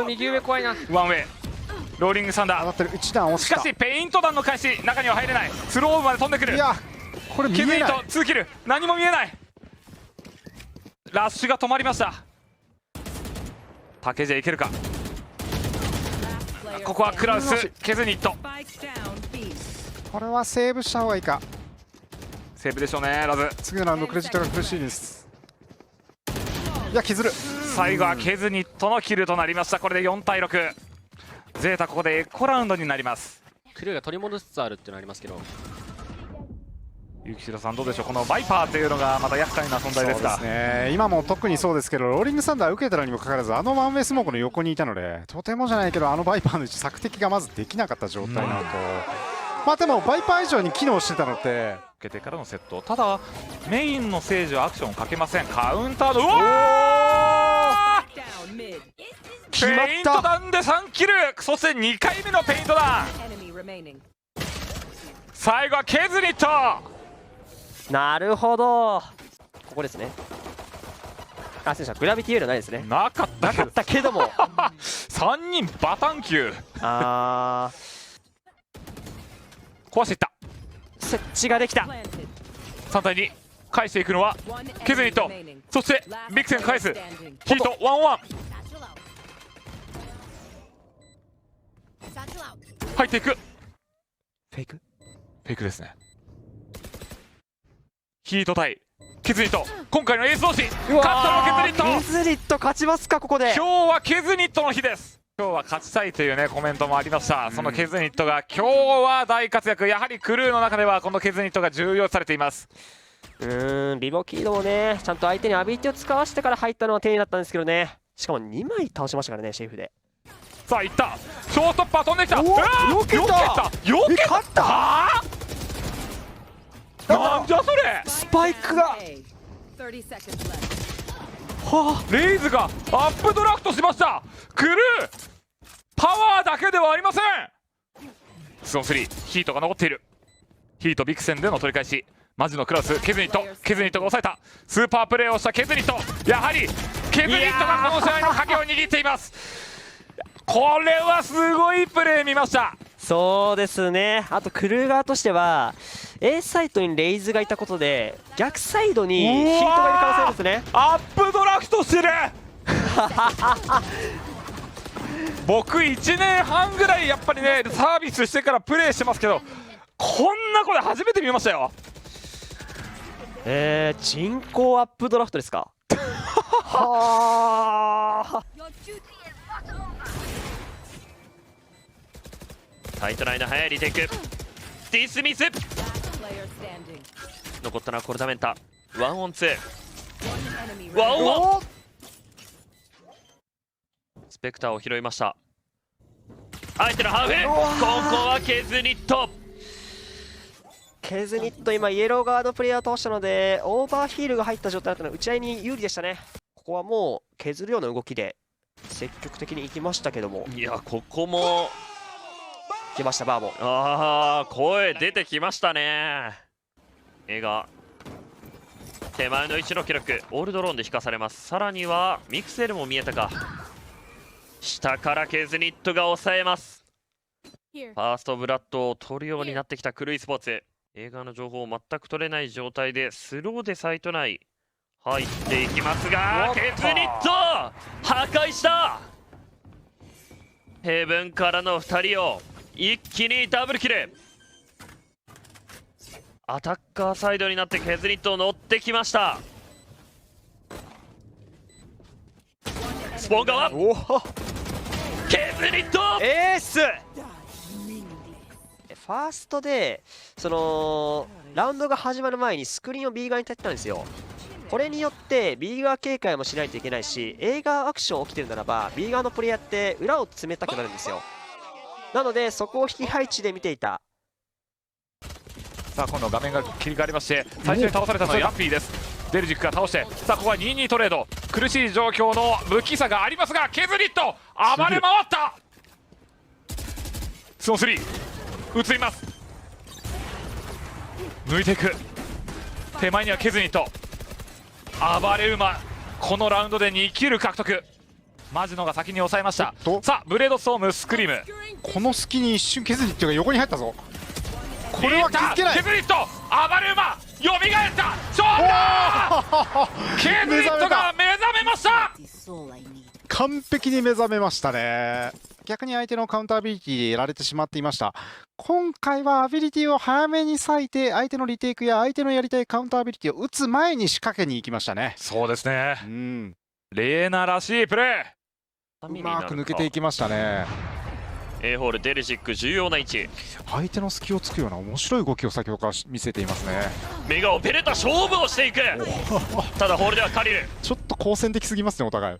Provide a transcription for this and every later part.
これ右上怖いな。ワンウェイローリングサンダー当たってる。一段落ちた。しかしペイント弾の開始、中には入れない。スローまで飛んでくる。いやこれ見えない。ケズニット2キル、何も見えない。ラッシュが止まりました。竹じゃいけるか。ここはクラウス、ケズニット。これはセーブした方がいいか。セーブでしょうね。ラズ次のラウンドクレジットが苦しいです。いや削る。最後はケズニットのキルとなりました。これで4対6。ゼータここでエコラウンドになります。クルーが取り戻しつつあるっていうのありますけど、幸城さんどうでしょう。このバイパーというのがまた厄介な存在ですか。そうですね、今も特にそうですけど、ローリングサンダー受けたのにもかかわらずワンウェイスモークの横にいたので、とてもじゃないけどバイパーのうち索敵がまずできなかった状態なのと、まあでもバイパー以上に機能してたので、受けてからのセット。ただメインのセージはアクションをかけません。カウンターのうわー決まった。ペイント弾で3キル、そして2回目のペイント弾。最後はケズニット。なるほど、ここですね。あ、選手はグラビティウェルないですね。なかったけども3人バタン級。あ壊していった。設置ができた。3対2返していくのはケズニット、そしてビクセン返す。ヒート1-1入っていく。フェイクフェイクですね。ヒート対ケズニット、今回のエース同士。勝ったのはケズニット。ケズニット勝ちますか。ここで今日はケズニットの日です。今日は勝ちたいというねコメントもありました。そのケズニットが今日は大活躍。やはりクルーの中ではこのケズニットが重要視されています。リボキードもね、ちゃんと相手にアビリティを使わせてから入ったのは丁寧だったんですけどね。しかも2枚倒しましたからね、シェイフで。さあいった、ショートッパー飛んできた。よけた勝った。はあ、なんじゃそれ。スパイクがはあ、レイズがアップドラフトしました。クルーパワーだけではありません。2on3 ヒートが残っている。ヒートビクセンでの取り返し。マジのクラウス、ケズニットが抑えた。スーパープレーをしたケズニット。やはりケズニットがこの試合の鍵を握っています。これはすごいプレー見ました。そうですね。あとクルー側としては A サイトにレイズがいたことで逆サイドにヒートがいる可能性ですね。アップドラフトしてる僕1年半ぐらいやっぱりねサービスしてからプレーしてますけど、こんなこと初めて見ましたよ。人工アップドラフトですかはあ、タイトラインの速いリテイク。ディスミス。残ったのはコルタメンタ。1on2。1on1。スペクターを拾いました。相手のハーフ。ここはケズニット。ケズニット今イエローガードプレイヤーを通したのでオーバーヒールが入った状態だったので打ち合いに有利でしたね。ここはもう削るような動きで積極的に行きましたけども、いやここも来ました。バーボン。ああ、声出てきましたね。映画手前の1の記録オールドローンで引かされます。さらにはミクセルも見えたか。下からケズニットが抑えます。ファーストブラッドを取るようになってきたクルイスポーツ。映画の情報を全く取れない状態でスローでサイト内入っていきますが、ケズニット破壊した。ヘブンからの2人を一気にダブルキル。アタッカーサイドになってケズニット乗ってきました。スポン側ケズニットエース。ファーストでそのラウンドが始まる前にスクリーンを B 側に立てたんですよ。これによって B 側警戒もしないといけないし、A 側アクション起きてるならば B 側のプレイヤーって裏を詰めたくなるんですよ。なのでそこを引き配置で見ていた。さあ今度画面が切り替わりまして、最初に倒されたのはヤッピーです。デルジックが倒して、さあここは 2-2 トレード。苦しい状況の無機差がありますが、ケズニット暴れ回った。 2on3 移ります。抜いていく。手前にはケズニット。暴れ馬、このラウンドで2キル獲得。マジノが先に抑えましたおっと。さあブレードストームスクリーム、この隙に一瞬ケズニットが横に入ったぞ。これは気づけない。ケズニット暴れ馬よみがえった勝負だケズニットが目覚めました。完璧に目覚めましたね。逆に相手のカウンターアビリティでやられてしまっていました。今回はアビリティを早めに割いて相手のリテイクや相手のやりたいカウンターアビリティを打つ前に仕掛けに行きましたね。そうですね、うん、レーナらしいプレうまく抜けていきましたね。 A ホールデルジック重要な位置、相手の隙をつくような面白い動きを先ほどから見せていますね。目がオペレータ勝負をしていくただホールでは借りる。ちょっと好戦的すぎますねお互い。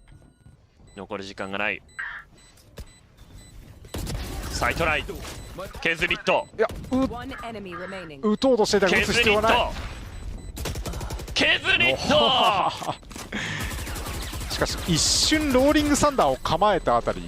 残り時間がない。サイトライケズニット、いや打とうとしていたが打つ必要はない。ケズニットしかし一瞬ローリングサンダーを構えたあたり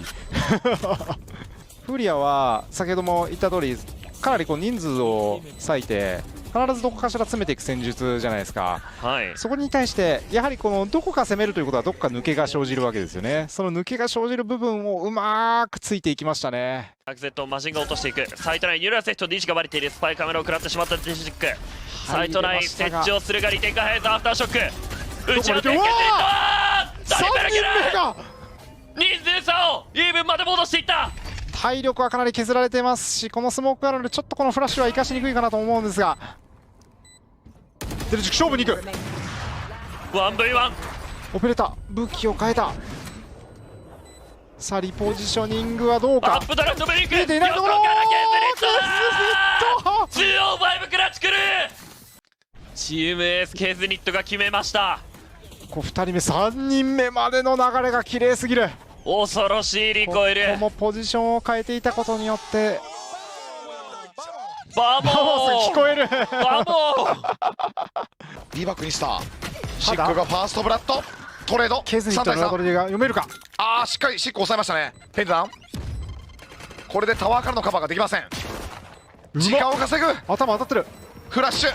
フリアは先ほども言った通りかなりこう人数を割いて必ずどこかしら詰めていく戦術じゃないですか。はい、そこに対してやはりこのどこか攻めるということはどこか抜けが生じるわけですよね。その抜けが生じる部分をうまくついていきましたね。アクゼットをマシンが落としていく。サイトラインニューラセット D がバレている。スパイカメラを食らってしまったデジック。サイトライン設置をするがリテイクハイズアフターショック打ち当てケズニット3人目が人数差をイーブンまで戻していった。体力はかなり削られてますしこのスモークがあるのでちょっとこのフラッシュは生かしにくいかなと思うんですがデルジック勝負に行く。 1v1 オペレーター武器を変えた。さあリポジショニングはどうか。アップドラフトブレイク見えていないところ横からケズニットケズニット205クラッチクルチームエースケズニットが決めました。こう2人目3人目までの流れが綺麗すぎる。恐ろしいリコイル。ここもポジションを変えていたことによってバモー聞こえるバモー D バックにしたシックがファーストブラッドトレードケズニットのラドリが読めるか。ああしっかりシック抑えましたね。ペンダウンこれでタワーからのカバーができません。時間を稼ぐ頭当たってる。フラッシュ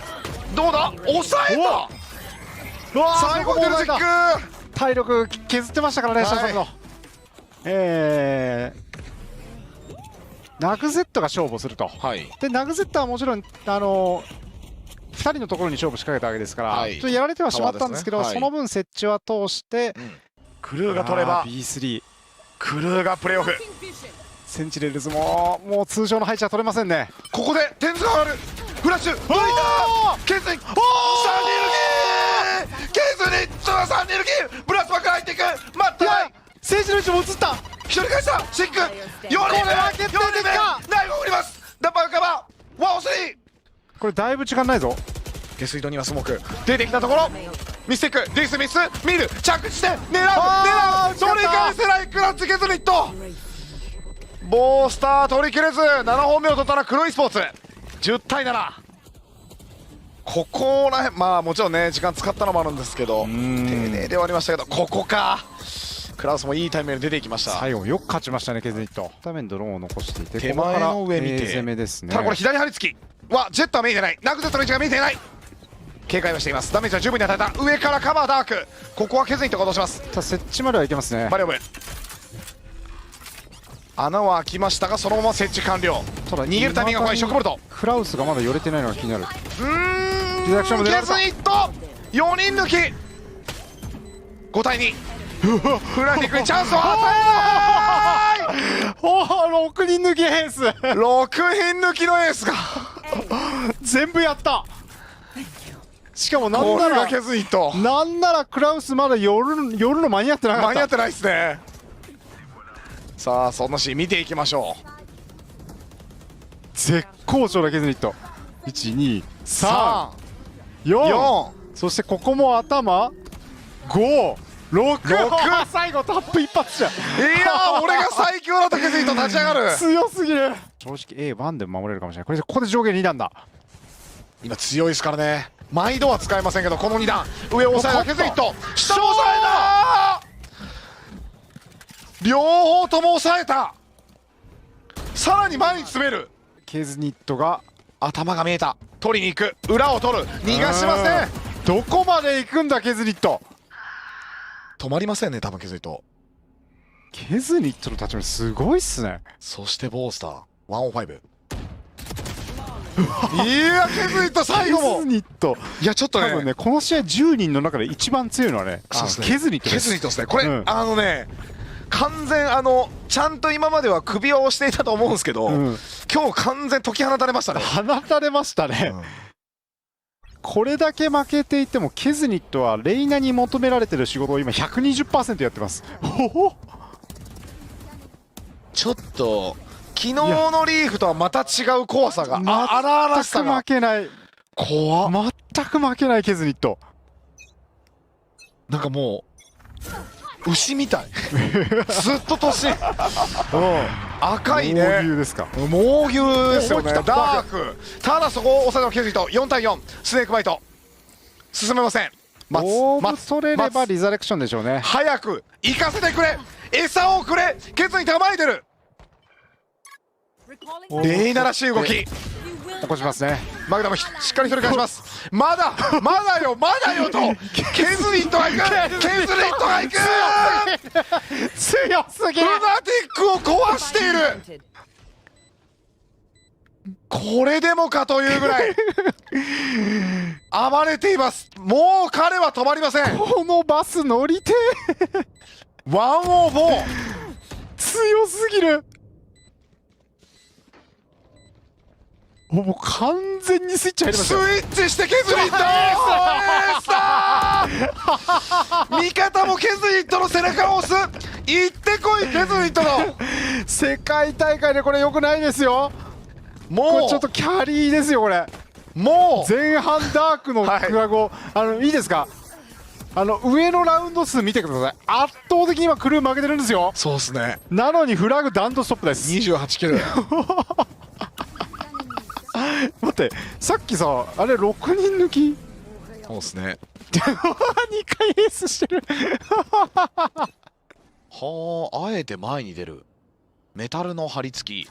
どうだ抑えた。うわー最後デルジック体力削ってましたからね、シャンソンのナグゼットが勝負をすると。はいでナグゼットはもちろん2人のところに勝負仕掛けたわけですから、はいちょっとやられてはしまったんですけど、タワーですねはいその分設置は通して、クルーが取れば B3 クルーがプレーオフ。センチネルズももう通常の配置は取れませんね。ここで点数が上がるフラッシュ抜いたケズニット3人抜きケズニットが3人抜きブラスバック入っていく待ってないセンチの位置も映った。1人返したシック4人これは決定的か。ナイフを振りますダッパーカバーワンオスリーこれだいぶ時間ないぞ。下水道にはスモーク出てきたところミステイクディスミス見る着地して狙う取り返せないクラッチケズニットボースター取りきれず7本目を取ったのは黒いスポーツ10対7。ここらへんまあもちろんね時間使ったのもあるんですけど丁寧ではありましたけどここかクラウスもいいタイミングで出ていきました。最後よく勝ちましたねケズニット。画面ドローンを残していて手前の上見て攻めですね。ただこれ左張り付きはジェットは見えてないナグゼットの位置が見えていない警戒はしています。ダメージは十分に与えた上からカバーダークここはケズニットが落とします。ただ設置まではいけますね。マリオブ穴は開きましたがそのまま設置完了。ただ逃げるタイミングが怖いショックボルトクラウスがまだ寄れてないのが気になる。ケリアクションも出られたズニット4人抜き5対2フラティックにチャンスを与えないおお6人抜きエース6人抜きのエースが全部やった。しかもなんならこれがケズニットクラウスまだ寄るの間に合ってなかった。間に合ってないですね。さあそのシーン見ていきましょう。絶好調だケズニット。123 4 4そしてここも頭5 6最後タップ一発じゃん。いやー俺が最強だとケズニット立ち上がる強すぎる。正直 A1 でも守れるかもしれない。ここで上下2段だ。今強いですからね。毎度は使えませんけどこの2段上を押さえたケズニット下も押さえた両方とも押さえたさらに前に詰めるケズニットが頭が見えた取りに行く裏を取る逃がしません。どこまで行くんだケズニット。止まりませんね多分ケズニットケズニットの立ち回りすごいっすね。そしてボースター105。いやケズニット最後ケもズニットいやちょっと多分ねこの試合10人の中で一番強いのはねそうですねケズニットです。ケズニットですねこれ、うん、完全ちゃんと今までは首輪をしていたと思うんですけど、今日完全解き放たれましたね。放たれましたね、これだけ負けていてもケズニットはレイナに求められてる仕事を今 120% やってます。ちょっと昨日のリーフとはまた違う怖さが荒々しさ全くが負けない。怖っ。全く負けないケズニット。なんかもう牛みたいずっと年赤いね猛牛ですか。猛牛ですよね。お来たダークただそこを抑えたケズニット4対4スネークバイト進めません。オーブ取れればリザレクションでしょうね。早く行かせてくれ餌をくれケズニットが前に出るレイナらしい動き起こしますね。マグダムしっかり取り返します。まだよとケズニットが行くケズニットが行く強すぎる。ルナティックを壊している。これでもかというぐらい暴れています。もう彼は止まりません。このバス乗りて104強すぎる。もう完全にスイッチ入りましスたよ。イッチしてケズニット味方もケズニットの背中を押す。行ってこいケズニットの世界大会でこれ良くないですよ。こもれちょっとキャリーですよこれ。う前半ダークのクラゴ、いいですか。上のラウンド数見てください。圧倒的に今クルー負けてるんですよ。そうですね。なのにフラグダントストップです。28キル待ってさっきさあれ6人抜きそうですね。2回エースしてるはあ、あえて前に出るメタルの張り付き。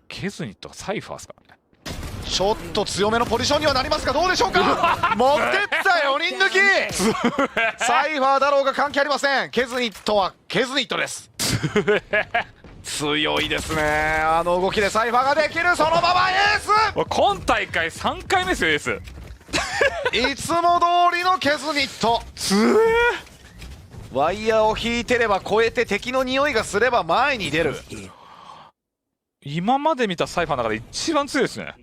ケズニットがサイファーですからね。ちょっと強めのポジションにはなりますがどうでしょうか持ってった4人抜きサイファーだろうが関係ありません。ケズニットはケズニットです強いですね。あの動きでサイファーができる。そのままエー今大会3回目ですよエース。スいつも通りのケズニットワイヤーを引いてれば越えて敵の匂いがすれば前に出る。今まで見たサイファーの中で一番強いですね。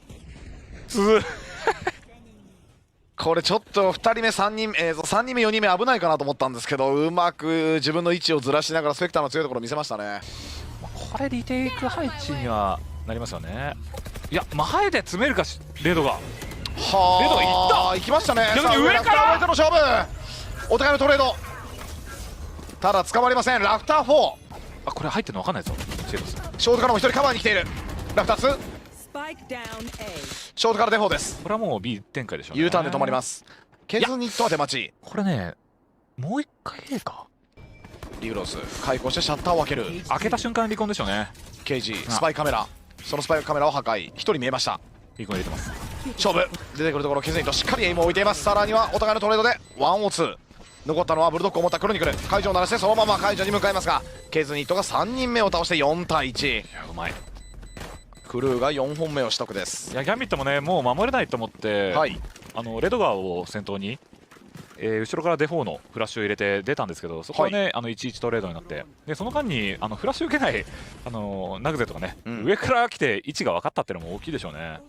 これちょっと2人目3人目、3人目4人目危ないかなと思ったんですけどうまく自分の位置をずらしながらスペクターの強いところを見せましたね。これリテイク配置にはなりますよね。いや前で詰めるかレドが。はあレドがいった行きましたね。逆に上からさあラフターの勝負お互いのトレードただ捕まりません。ラフター4あこれ入ってるの分かんないぞシェードス。ショートからも1人カバーに来ている。ラフター2ショートからデフォーです。これはもう B 展開でしょうね。 U ターンで止まります。ケズニットは手待ち。これねもう一回 A か。リグロス開口してシャッターを開ける。開けた瞬間離婚でしょうね。ケイジスパイカメラそのスパイカメラを破壊。1人見えました。離婚入れてます。勝負出てくるところケズニットしっかりエイムを置いています。さらにはお互いのトレードで1-2残ったのはブルドッグを持ったクロニクル。解除を鳴らしてそのまま解除に向かいますがケズニットが3人目を倒して4対1。いやうまい。クルーが4本目を取得です。いやギャンビットもねもう守れないと思って、はいレドガーを先頭に、後ろからデフォーのフラッシュを入れて出たんですけどそこはね、1-1トレードになってでその間にフラッシュ受けないナグゼとかね、上から来て位置が分かったっていうのも大きいでしょうね。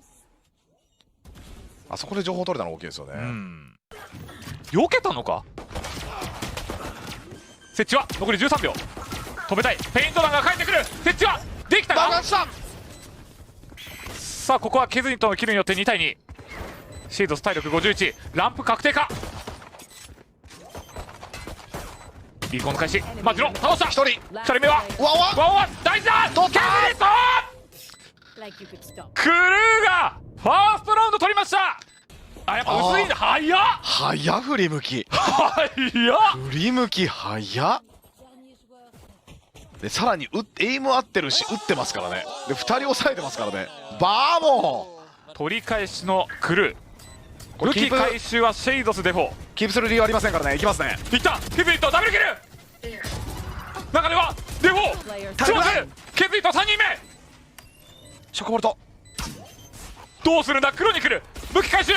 あそこで情報取れたの大きいですよね。避けたのか。設置は残り13秒止めたい。ペイント弾が返ってくる。設置はできたか。さあここはケズニットのキルによって2対2。シードス体力51ランプ確定か。リコンの開始マジロ倒した。1人目はワンワン大事だ。ケズニットクルーがファーストラウンド取りました。あやっぱ薄いんだ。早振り向き振り向き早っでさらにエイム合ってるし打ってますからね。で2人抑えてますからね。バーモン取り返しのクルー。武器回収はシェイドスデフォー。キープする理由ありませんからね。いきますね。いったケズニットダブルキル。中ではでもチョーズケズニット3人目ショコボルトどうするんだ。クロニクル武器回収。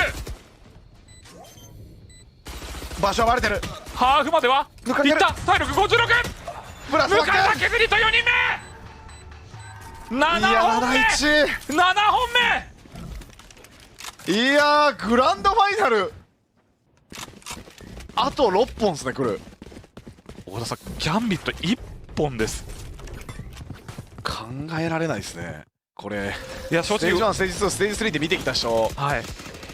場所はバレてる。ハーフまでは抜かれてるいった体力56。プラス迎えたケズニット4人目。7いや本目7-1。 7本目。いやーグランドファイナルあと6本ですね。来る小田さんギャンビット1本です。考えられないですねこれ。いや正ステージ直1ステージ2ステージ3で見てきた人はい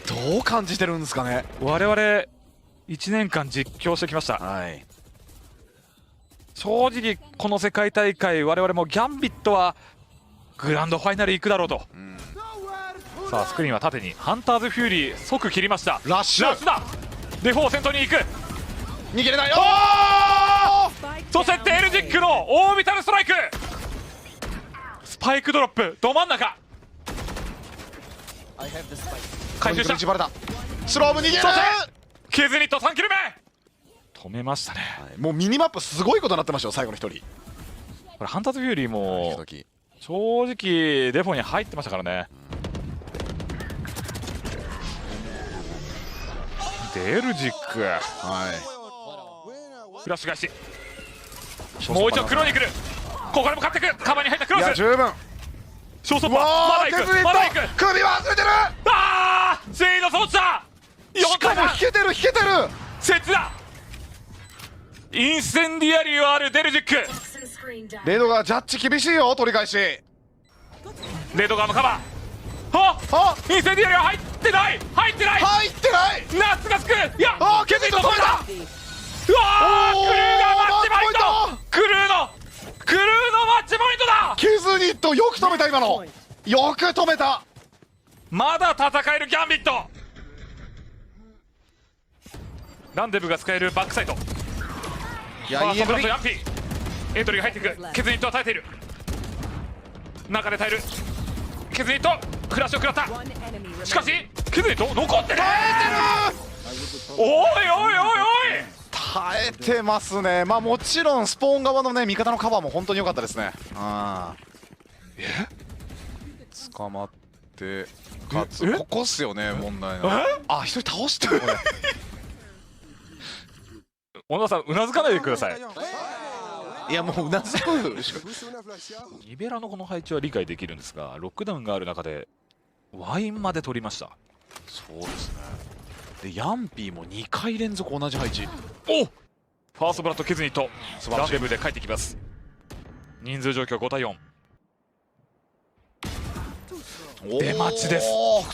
どう感じてるんですかね。我々1年間実況してきました。はい正直この世界大会我々もギャンビットはグランドファイナル行くだろうと。さあスクリーンは縦にハンターズフューリー即切りました。ラッシュラスだ。デフォー先頭に行く。逃げれない。そしてテールジックのオービタルストライク。スパイクドロップど真ん中回収した。バレた。スローブ逃げる。そしてケズニット3キル目止めましたね。もうミニマップすごいことになってましたよ最後の1人。これハンターズフューリーも正直デフォに入ってましたからね。デルジックフラッシュ返し。もう一度クロニクル。ここでも勝ってく。カバーに入ったクロス。いや十分。ショーストッパーまだ行くまだ行く。首忘れてる。ああシード落ちた。しかも引けてる引けてる。切だ。インセンディアリーはあるデルジック。レードがジャッジ厳しいよ。取り返し。レード側のカバー。あインセンディアリーは入ってない入ってない入ってない。夏がつく。いやケズニット止めた。うわークルーがマッチポイント。クルーのマッチポイントだ。ケズニットよく止めた今の。よく止めた。まだ戦えるギャンビット。ランデブが使えるバックサイト。いやファーストブラストいいヤンピーエントリーが入ってくる。ケズニットは耐えている。中で耐えるケズニット。クラッシュを食らった。しかしケズニット残ってる。おいおいおいおい耐えてますね。まあもちろんスポーン側のね味方のカバーも本当に良かったですね。捕まってかつここっすよね問題な。あ一人倒してるこれ。小野田さんうなずかないでください。いやもううなずく。リベラのこの配置は理解できるんですがロックダウンがある中でワインまで取りました。そうですね。でヤンピーも2回連続同じ配置。おファーストブラッドケズニット素晴らしい。ランデブーで帰ってきます。人数状況5対4。出待ちです。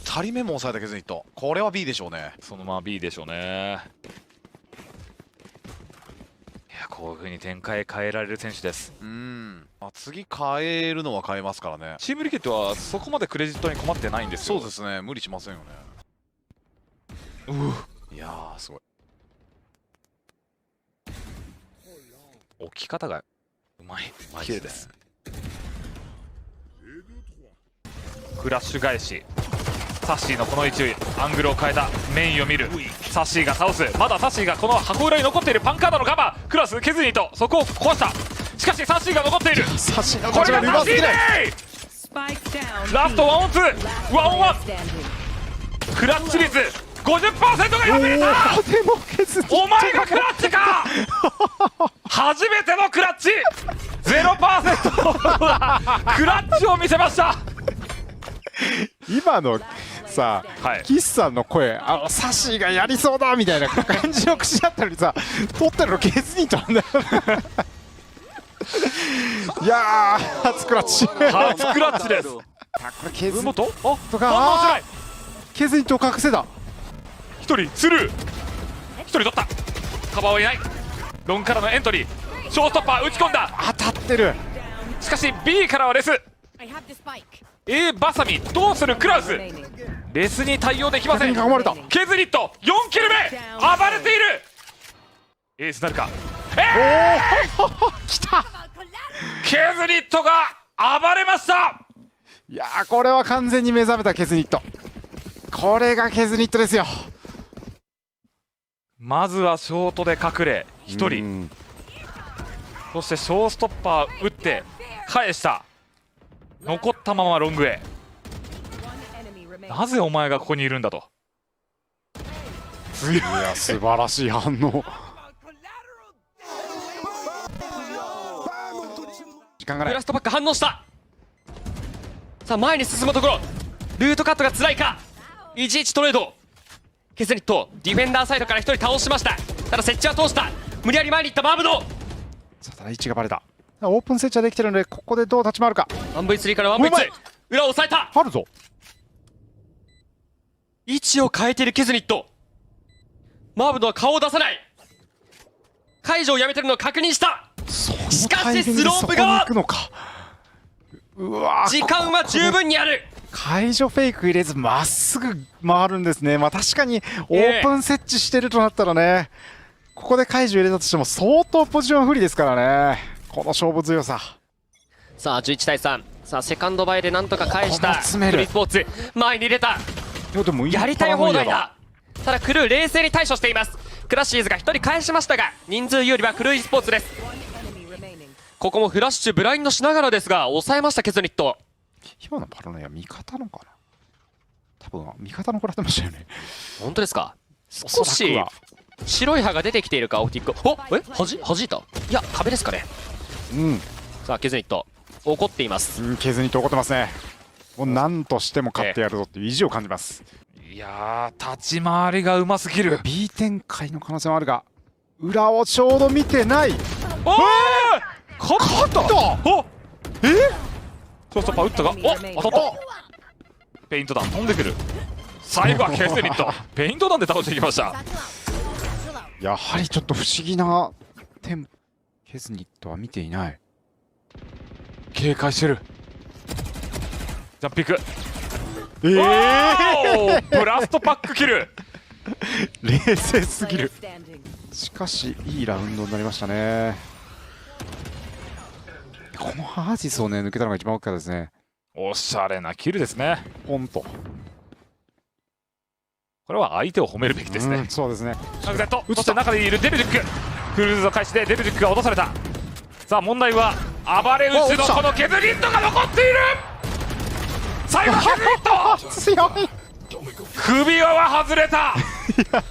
2人目も抑えたケズニット。これは B でしょうね。そのまま B でしょうね。いやこういう風に展開変えられる選手です。まあ、次変えるのは変えますからね。チームリケットはそこまでクレジットに困ってないんですよ。そうですね無理しませんよね。いやーすごい。置き方がうまい。綺麗です。クラッシュ返し。サッシーのこの位置アングルを変えたメインを見る。サッシーが倒す。まだサッシーがこの箱裏に残っている。パンカードのカバークラスケズニットそこを壊した。しかしサッシーが残っている。サシこれがサッシーでラストワンオンツーワンオンワン。クラッチ率 50% が破れた。お前がクラッチか。初めてのクラッチ 0% クラッチを見せました。今のさ、岸さんの声サシがやりそうだみたいな感じの口だったのにさ取ってるのケズニットなんだよ。いやー初クラッチ初クラッチです。これケズニットとかケズニットを隠せだ。1人スルー。1人取った。カバーはいない。ロンからのエントリー。ショーストッパー打ち込んだ。当たってる。しかし B からはレス。A バサミどうするクラウス。レスに対応できません。ケズニット4キル目暴れている。エースなるか。来た。ケズニットが暴れました。いやーこれは完全に目覚めたケズニット。これがケズニットですよ。まずはショートで隠れ1人。そしてショーストッパー打って返した。残ったままロングへ。なぜお前がここにいるんだと。いや素晴らしい反応。時間がない。ブラストバック反応した。さあ前に進むところ、ルートカットが辛いか。11トレード。ケズニットディフェンダーサイドから1人倒しました。ただ設置は通した。無理やり前に行ったマーブド。さあただ位置がバレた。オープン設置はできてるのでここでどう立ち回るか。 1v3 から 1v2 裏を押さえた。あるぞ。位置を変えているケズニット。マーブドは顔を出さない。解除をやめてるのを確認した。しかしスロープが時間は十分にある。解除フェイク入れずまっすぐ回るんですね。まあ確かにオープン設置してるとなったらね、ここで解除入れたとしても相当ポジション不利ですからね。この勝負強さ。さあ11対3。さあセカンドバイでなんとか返したクここも詰めるリースポーツ。前に入れた。でもやりたい放題だ。ただクルー冷静に対処しています。クラッシーズが1人返しましたが人数よりはクルー e スポーツです。ここもフラッシュブラインドしながらですが抑えましたケズニット。今のパラノイは味方のかな。多分味方の子らってましたよね。本当ですか。少し白い歯が出てきているかオプティック。おえはじいた。いや壁ですかね。さあケズニット怒っています。ケズニット怒ってますね。もう何としても勝ってやるぞっていう意地を感じます。いやー立ち回りがうますぎる。 B 展開の可能性もあるが裏をちょうど見てない。おー勝ったおショーストッパー打ったがお当たった。ペイント弾飛んでくる。最後はケズニットペイント弾で倒していきました。やはりちょっと不思議な点。ケズニットは見ていない。警戒してる。ジャンプピック。ブラストパックキル。冷静すぎる。しかしいいラウンドになりましたね。このハージスをね抜けたのが一番大きかったですね。おしゃれなキルですね。ポンと。これは相手を褒めるべきですね。そうですね。ナグゼット、そして中でいるデルジック。クルーズの開始でデルジックが落とされた。さあ問題は暴れ打ちのこのケズニットが残っている。最後ケズニット強い。首輪は外れた。いや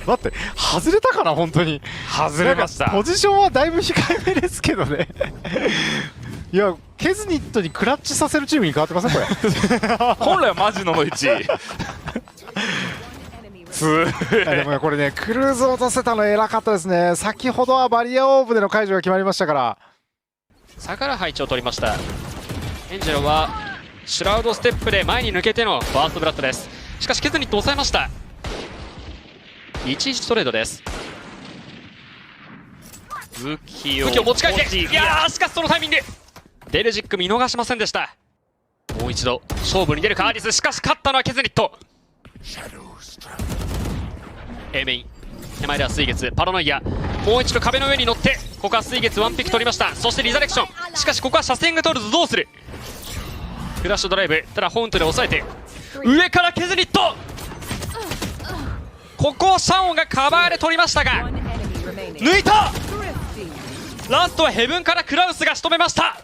待って、外れたかな本当に。外れました。ポジションはだいぶ控えめですけどね。いやケズニットにクラッチさせるチームに変わってませんこれ。本来はマジノの位置。でもこれねクルーズを落とせたの偉かったですね。先ほどはバリアオーブでの解除が決まりましたから。逆ら配置を取りました。エンジェロはシュラウドステップで前に抜けてのファーストブラッドです。しかしケズニット抑えました。11トレードです。武器を持ち帰って、いやーしかしそのタイミングデルジック見逃しませんでした。もう一度勝負に出るかアリス。しかし勝ったのはケズニット。A メイン手前では水月パラノイア。もう一度壁の上に乗ってここは水月ワンピック取りました。そしてリザレクション。しかしここは車線が通るとどうする。フラッシュドライブ。ただホーントで抑えて上からケズニット。ここをシャオンがカバーで取りましたが抜いた。ラストはヘブンからクラウスが仕留めました。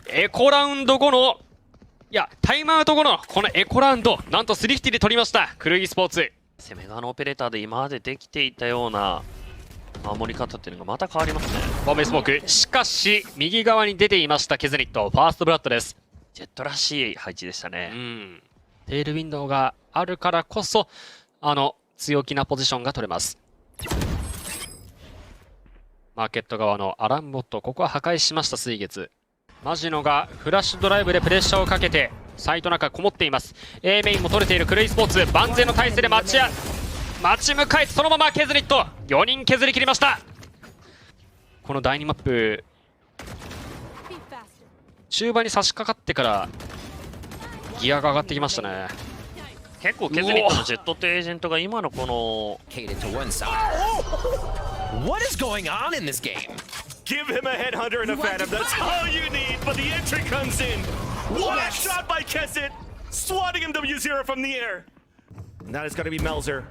エコラウンド後のタイムアウト後のこのエコラウンドなんと350で取りましたクルーギースポーツ。攻め側のオペレーターで今までできていたような守り方っていうのがまた変わりますね。ボンベスモーク。しかし右側に出ていましたケズニットファーストブラッドです。ジェットらしい配置でしたね。テールウィンドウがあるからこそ強気なポジションが取れます。マーケット側のアランボット、ここは破壊しました水月。マジノがフラッシュドライブでプレッシャーをかけてサイト中こもっています。 A メインも取れているクルイスポーツ。万全の体勢で待ち向かえてそのままケズニット4人削り切りました。この第2マップ中盤に差し掛かってからギアが上がってきましたね。結構ケズニットのジェットとエージェントが今のこのWhat is going on in this game? Give him a headhunter and a phantom. That's all you need. But the entry comes in. What a shot by keznit, swatting him W0 from the air. And that is going to be Melzer.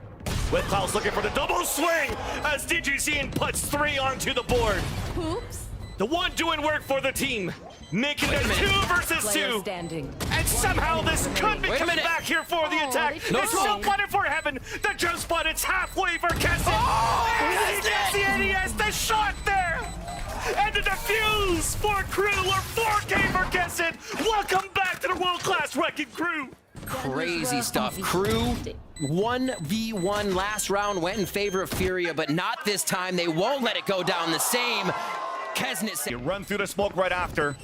With Klaus looking for the double swing as DGC puts 3 onto the board. Oops. The one doing work for the team, making it 2 versus 2. And somehow this could be coming back here for the attack. It's so flooded for heaven. The jump spot, it's halfway for keznit. And he gets the NES, the shot there. And the defuse for crew, or 4K for keznit. Welcome back to the world-class Wrecking Crew. Crazy stuff. Crew 1v1 last round went in favor of Furia, but not this time. They won't let it go down the same. keznit. You run through the smoke right after.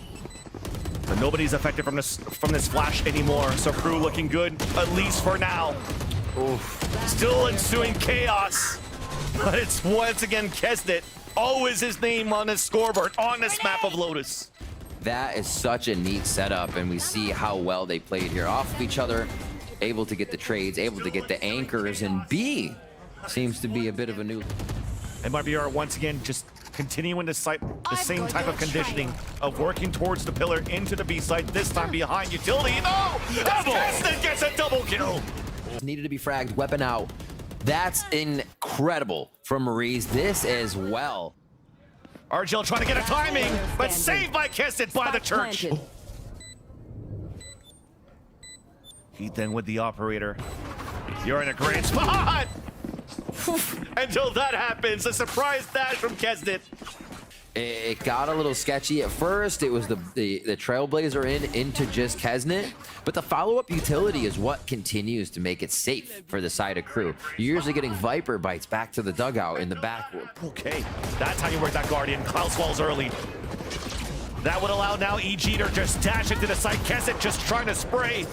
But nobody's affected from this flash anymore. So crew looking good, at least for now. Oof. Still ensuing chaos. But it's once again keznit. Always his name on his scoreboard on this map of Lotus. That is such a neat setup, and we see how well they played here off of each other, able to get the trades, able to get the anchors, and B seems to be a bit of a new. MRBR once again just continuing the same type of conditioning of working towards the pillar into the B site, this time behind utility. No! keznit gets a double kill! Needed to be fragged, weapon out. That's incredible from Maurice. This as well. RGL trying to get a timing, but saved by keznit by the church. Heat then with the operator. You're in a great spot! Until that happens, a surprise dash from keznit. It got a little sketchy at first. It was the Trailblazer into just keznit, but the follow-up utility is what continues to make it safe for the side of crew. You're usually getting Viper bites back to the dugout in the back. Okay, that's how you work that Guardian. Klaus falls early. That would allow now EG to just dash into the side. keznit just trying to spray.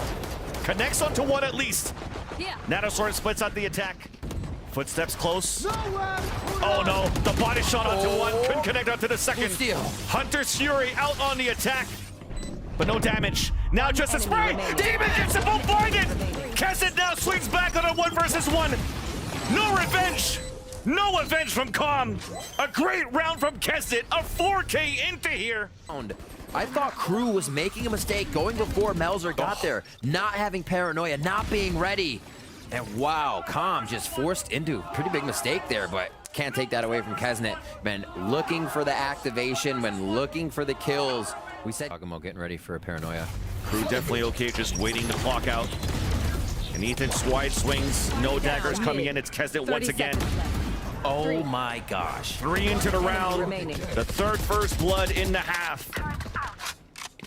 Connects onto one at least. Nanosword splits out the attack. Footsteps close. Oh no, the body shot onto one, couldn't connect onto the second. Hunter's Fury out on the attack, but no damage. Now just a spray. Demon gets it bombarded. keznit now swings back on a 1 versus 1. No revenge. No revenge from Calm. A great round from keznit. A 4K into here. I thought crew was making a mistake going before Melzer got there, not having paranoia, not being ready. And wow, Calm just forced into a pretty big mistake there, but can't take that away from keznit. Been looking for the activation, been looking for the kills. We said Agamo getting ready for a paranoia. Crew definitely okay, just waiting the clock out. And Ethan's wide swings, no daggers coming in. It's keznit once again. Oh my gosh. 3 into the round. The third first blood in the half.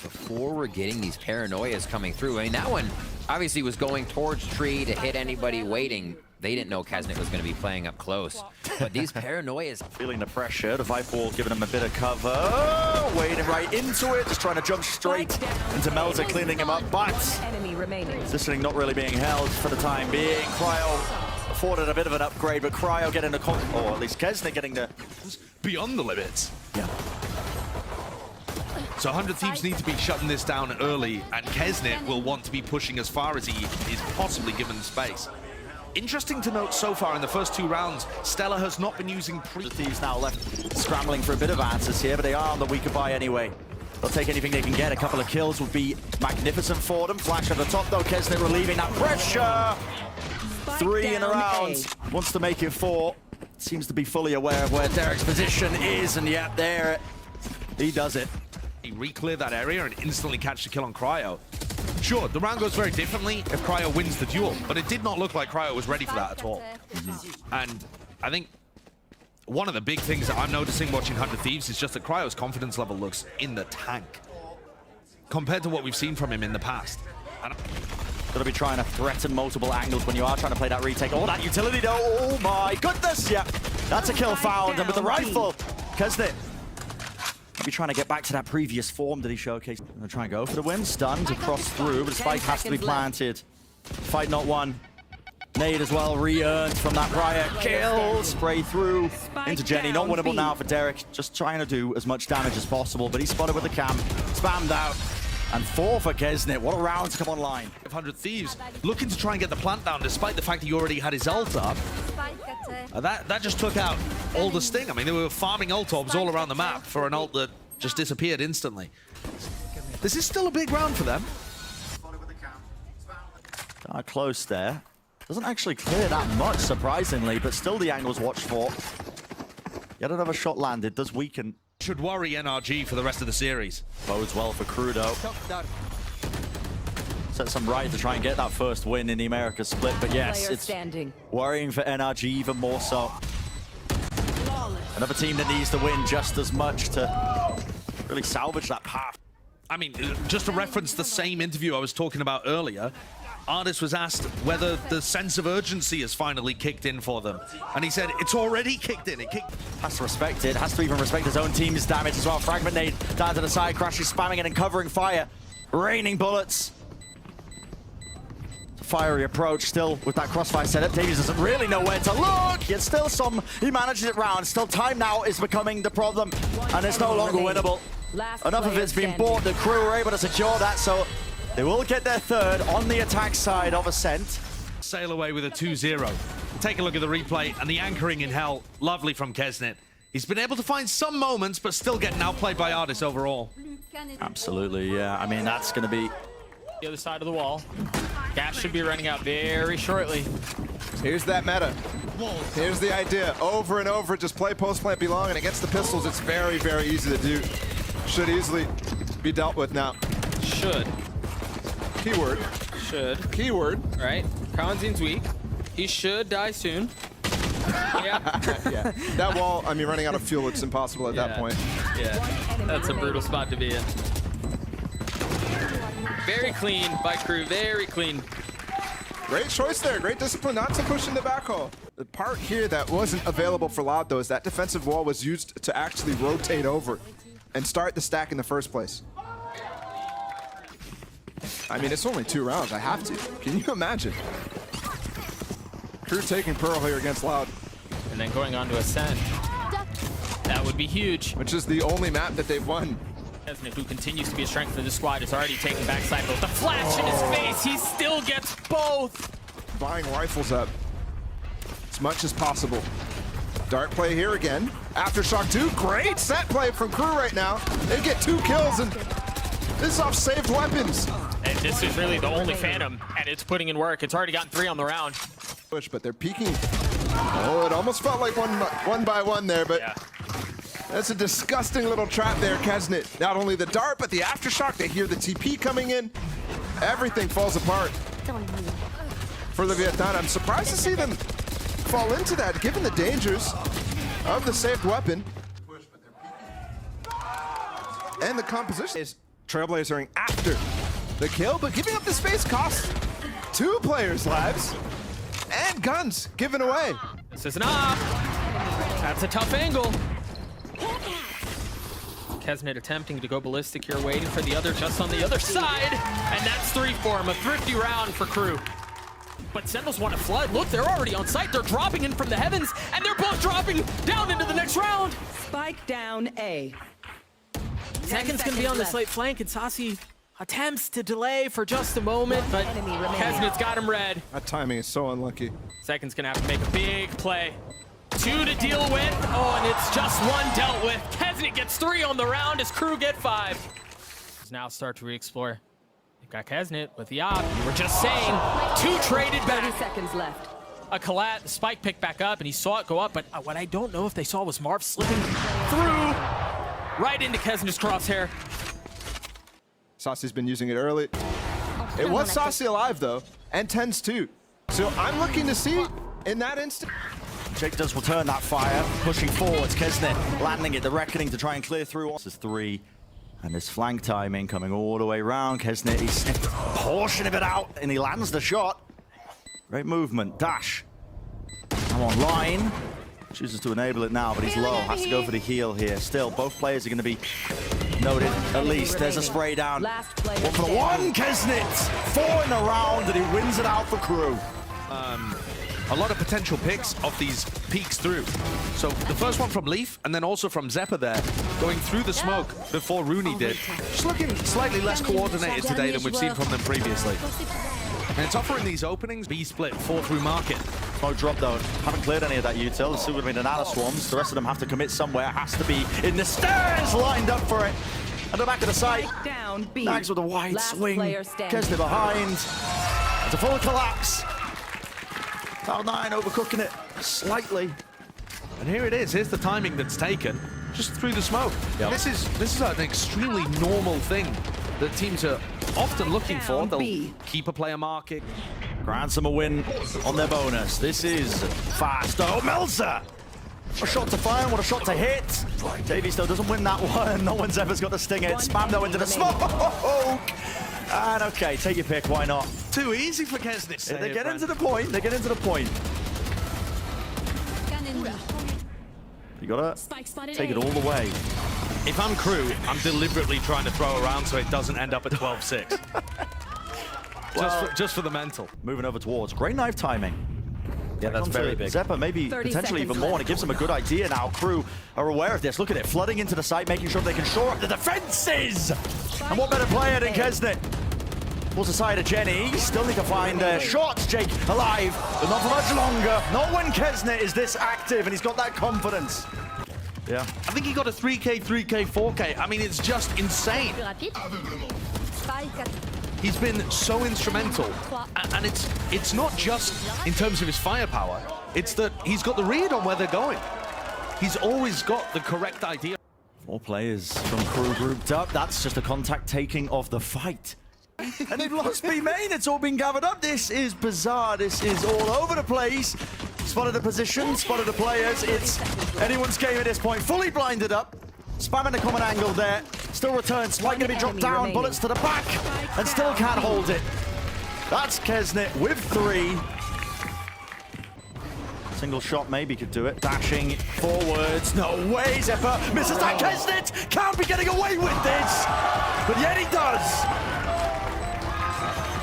Before we're getting these paranoias coming through, I mean, that one obviously was going towards tree to hit anybody waiting. They didn't know keznit was going to be playing up close. But these paranoias... Feeling the pressure, the Vipeball giving him a bit of cover. Wading right into it, just trying to jump straight into Melzer, cleaning him up. But positioning not really being held for the time being. Cryo afforded a bit of an upgrade, but Cryo getting the... or at least keznit getting the... beyond the limits. Yeah. So 100 Thieves need to be shutting this down early, and keznit will want to be pushing as far as he is possibly given space. Interesting to note so far in the first 2 rounds, Stella has not been using The Thieves now left scrambling for a bit of answers here, but they are on the weaker buy anyway. They'll take anything they can get. A couple of kills would be magnificent for them. Flash at the top though, keznit relieving that pressure. 3 in a round. Wants to make it 4. Seems to be fully aware of where Derek's position is, and yeah, there he does it. He re-clear that area and instantly catch the kill on Cryo. Sure, the round goes very differently if Cryo wins the duel, but it did not look like Cryo was ready for that at all. And I think one of the big things that I'm noticing watching 100 Thieves is just that Cryo's confidence level looks in the tank compared to what we've seen from him in the past. Gonna be trying to threaten multiple angles when you are trying to play that retake. Oh, that utility though, oh my goodness, yeah. That's a kill found, and with the rifle, keznit be trying to get back to that previous form that he showcased. Gonna try and go for the win, stunned to cross through, but the spike has to be planted. Fight not won. Nade as well, re-earned from that prior kill. Spray through into Jenny, not winnable now for Derek. Just trying to do as much damage as possible, but he's spotted with the cam, spammed out. And 4 for keznit. What a round to come online. 100 Thieves looking to try and get the plant down despite the fact he already had his ult up. That just took out all the sting. I mean, they were farming ult orbs all around the map for an ult that just disappeared instantly. This is still a big round for them. Close there. Doesn't actually clear that much, surprisingly, but still the angle's watched for. Yet another shot landed, does weaken Should worry NRG for the rest of the series. Bodes well for Crew though. Set some right to try and get that first win in the Americas split, but yes, it's worrying for NRG even more so. Another team that needs to win just as much to really salvage that path. I mean, just to reference the same interview I was talking about earlier, Artis was asked whether the sense of urgency has finally kicked in for them. And he said, it's already kicked in. It kicked. Has to respect it, has to even respect his own team's damage as well. Fragment nade down to the side, Crashes spamming it and covering fire. Raining bullets. Fiery approach still with that crossfire setup. Davies doesn't really know where to look. Yet still he manages it round. Still time now is becoming the problem. And it's no longer winnable. Enough of it's been bought. The Crew were able to secure that, so they will get their third on the attack side of Ascent. Sail away with a 2-0. Take a look at the replay and the anchoring in hell. Lovely from keznit. He's been able to find some moments, but still getting outplayed by Artis overall. Absolutely, yeah. I mean, that's going to be the other side of the wall. Gas should be running out very shortly. Here's that meta. Here's the idea. Over and over, just play post-plant belong, and against the pistols, it's very, very easy to do. Should easily be dealt with now. Should. Keyword. Should. Keyword. Right? Khanzin's weak. He should die soon. Yeah. Yeah. That wall, I mean, running out of fuel, it's impossible at that point. Yeah. That's a brutal spot to be in. Very clean by Crew, very clean. Great choice there, great discipline not to push in the back hole. The part here that wasn't available for Loud though is that defensive wall was used to actually rotate over and start the stack in the first place. I mean, it's only 2 rounds, I have to. Can you imagine? Crew taking Pearl here against Loud. And then going on to Ascent. That would be huge. Which is the only map that they've won. keznit, who continues to be a strength for this squad, is already taking backside both. The flash in his face, he still gets both. Buying rifles up as much as possible. Dart play here again. Aftershock 2, great set play from Crew right now. They get 2 kills and this is off saved weapons. And this is really the only Phantom, and it's putting in work. It's already gotten 3 on the round. Push, but they're peeking. Oh, it almost felt like one by one there, but yeah. That's a disgusting little trap there, keznit. Not only the dart, but the aftershock. They hear the TP coming in. Everything falls apart for the Vietnam. I'm surprised to see them fall into that, given the dangers of the saved weapon. And the composition is Trailblazering after the kill, but giving up the space costs 2 players' lives and guns given away. This is an op. That's a tough angle. keznit attempting to go ballistic here, waiting for the other just on the other side. And that's 3 for him, a thrifty round for Crew. But Sentinels want to flood. Look, they're already on site. They're dropping in from the heavens, and they're both dropping down into the next round. Spike down A. Seconds can be on this late flank, and Saucy attempts to delay for just a moment, but keznit's got him red. That timing is so unlucky. Seconds gonna have to make a big play. 2 to deal with. Oh, and it's just 1 dealt with. keznit gets 3 on the round as Crew get 5. Let's now start to re-explore. They've got keznit with the op. You were just saying, 2 traded back. 30 seconds left. A collat, the spike picked back up, and he saw it go up, but what I don't know if they saw was Marv slipping through right into keznit's crosshair. Saucy's been using it early. It was Saucy alive though, and tends to. So I'm looking to see in that instant. Jake does return that fire, pushing forwards. keznit landing at the reckoning to try and clear through. This is 3, and this flank timing coming all the way around. keznit, he's sniffed a portion of it out, and he lands the shot. Great movement, dash. I'm online. Chooses to enable it now, but he's low. Has to go for the heal here. Still, both players are going to be noted at least. There's a spray down. 1 for the 1, keznit. 4 in a round, and he wins it out for Crew. A lot of potential picks of these peeks through. So the first one from Leaf, and then also from Zeppa there, going through the smoke before Rooney did. Just looking slightly less coordinated today than we've seen from them previously. And it's offering these openings. B split, 4 through market. Smoke drop though. Haven't cleared any of that util. Still would have been an out of swarms. The rest of them have to commit somewhere. Has to be in the stairs, lined up for it. And the back of the site. Nags with a wide swing. keznit behind. It's a full collapse. Cloud9 overcooking it slightly. And here it is. Here's the timing that's taken. just through the smoke. Yep. This is an extremely normal thing that teams are often looking for. They'll keep a player marking. Grantham a win on their bonus. This is fast. Oh, Melzer! What a shot to fire, what a shot to hit. Davies though doesn't win that one. No one's ever got to sting it. Spam though into the smoke. And okay, take your pick, why not? Too easy for keznit. They get into the point, they get into the point. You gotta take it all the way. If I'm crew, I'm deliberately trying to throw around so it doesn't end up at 12-6. just for the mental. Moving over towards. Great knife timing. Yeah, that's very big. Zeppa maybe potentially even more, and it gives them a good idea now. Crew are aware of this. Look at it, flooding into the site, making sure they can shore up the defenses. And what better player than keznit? Pulls aside a Jenny. Still need to find shots. Jake alive, but not for much longer. Not when keznit is this active, and he's got that confidence. Yeah. I think he got a 3K, 3K, 4K. I mean, it's just insane. He's been so instrumental, and it's not just in terms of his firepower, it's that he's got the read on where they're going. He's always got the correct idea. 4 players from crew grouped up. That's just a contact taking of the fight. And they've lost B main. It's all been gathered up. This is bizarre. This is all over the place. Spotted the position, spotted the players. It's anyone's game at this point. Fully blinded up. Spamming the common angle there. Still returns. Spike going to be dropped down. Bullets to the back. And still can't hold it. That's keznit with 3. Single shot maybe could do it. Dashing forwards. No way, Zeppa misses that. keznit can't be getting away with this. But yet he does.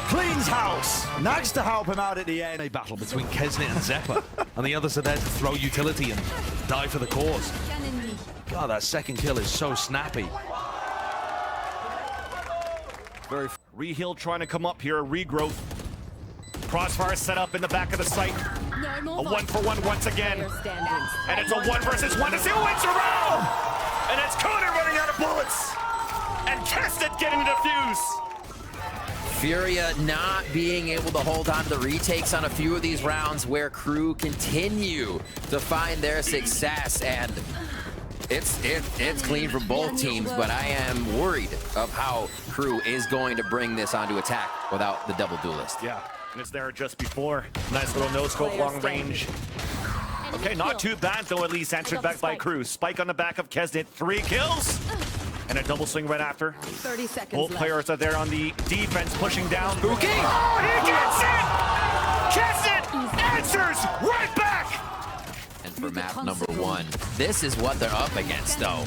Cleans house. Nags to help him out at the end. A battle between keznit and Zeppa. And the others are there to throw utility and die for the cause. God, that second kill is so snappy. Very Reheal trying to come up here, regrowth. Crossfire set up in the back of the site. A 1-for-1 once again. And it's a 1 versus 1 to see who wins the round! And it's Coder running out of bullets! And keznit getting the defuse! Furia not being able to hold on to the retakes on a few of these rounds where crew continue to find their success, and it's clean from both teams, but I am worried of how crew is going to bring this onto attack without the double duelist. Yeah, and it's there just before. Nice little no-scope, long range. Okay, not too bad though, at least answered back by crew. Spike on the back of keznit, 3 kills. And a double swing right after. 30 seconds Both left. players are there on the defense, pushing down. Spooky! Oh, he gets it! keznit answers right back! And for map number 1, this is what they're up against, though.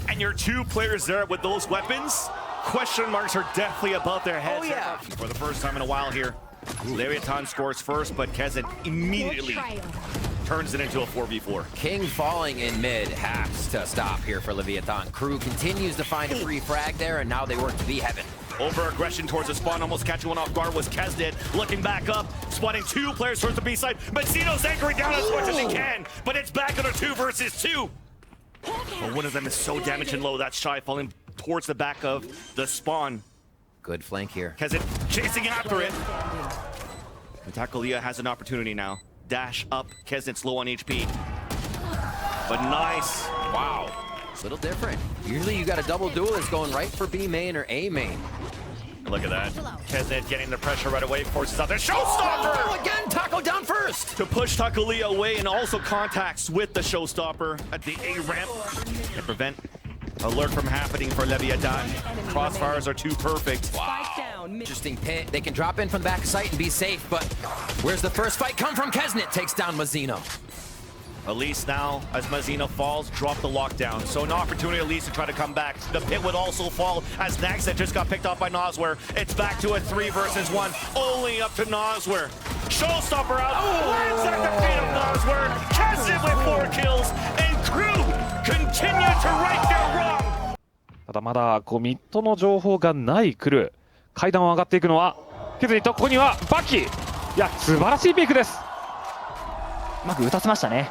And your 2 players there with those weapons, question marks are definitely above their heads. Oh, yeah. For the first time in a while here. Leviathan scores first, but keznit immediately turns it into a 4v4. King falling in mid has to stop here for Leviathan. Crew continues to find a free frag there, and now they work to be heaven. Over aggression towards the spawn, almost catching one off guard was keznit. Looking back up, spotting 2 players towards the B side. Mazino's anchoring down as much as he can, but it's back on a 2 versus 2. But one of them is so damaged and low. That's Shy falling towards the back of the spawn. Good flank here. keznit chasing after it. Takulia has an opportunity now. Dash up, keznit's low on HP. But nice. Wow. It's a little different. Usually you got a double duelist going right for B main or A main. Look at that. keznit getting the pressure right away, forces out the showstopper! Oh, again, Taco down first! To push Takulia away, and also contacts with the showstopper at the A ramp to prevent alert from happening for Leviathan. Crossfires are too perfect. Wow. Interesting pit. They can drop in from the back of sight and be safe, but where's the first fight come from? keznit takes down Mazino. Elise now, as Mazino falls, drop the lockdown. So an opportunity Elise to try to come back. The pit would also fall as Nagset just got picked off by Nosware. It's back to a 3 versus 1, only up to Nosware. Showstopper out, lands at the feet of Nosware. keznit with 4 kills, and crew continue to right their wrong. ただまだミッドの情報がないクルー。階段を上がっていくのはkeznit。ここにはバッキー。いや素晴らしいピークです。うまく打たせましたね。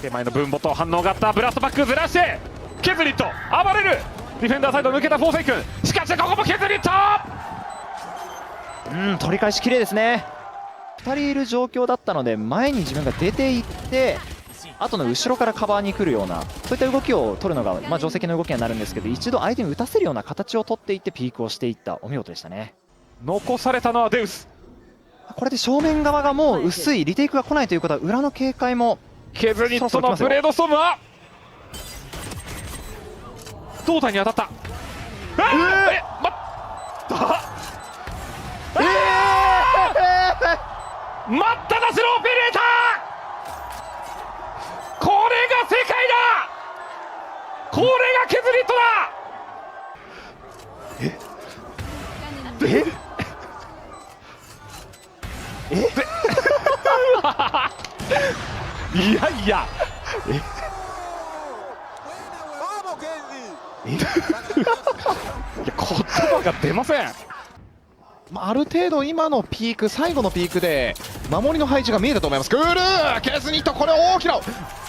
手前の分母と反応があった。ブラストバックずらしてkeznit暴れる。ディフェンダーサイド抜けたフォーセイ君。しかしここもkeznit。取り返し綺麗ですね。2人いる状況だったので前に自分が出ていって後の後ろからカバーに来るようなそういった動きを取るのが、定石の動きになるんですけど、一度相手に打たせるような形を取っていってピークをしていった。お見事でしたね。残されたのはデウス。これで正面側がもう薄い、リテイクが来ないということは裏の警戒もケズニットのブレードストームは胴体に当たった。待ったなしのオペレーター、これが世界だ、これがケズニットだ。いやいや、言葉が出ません。ある程度今のピーク、最後のピークで守りの配置が見えたと思います。クールーケズニット、これ大きな、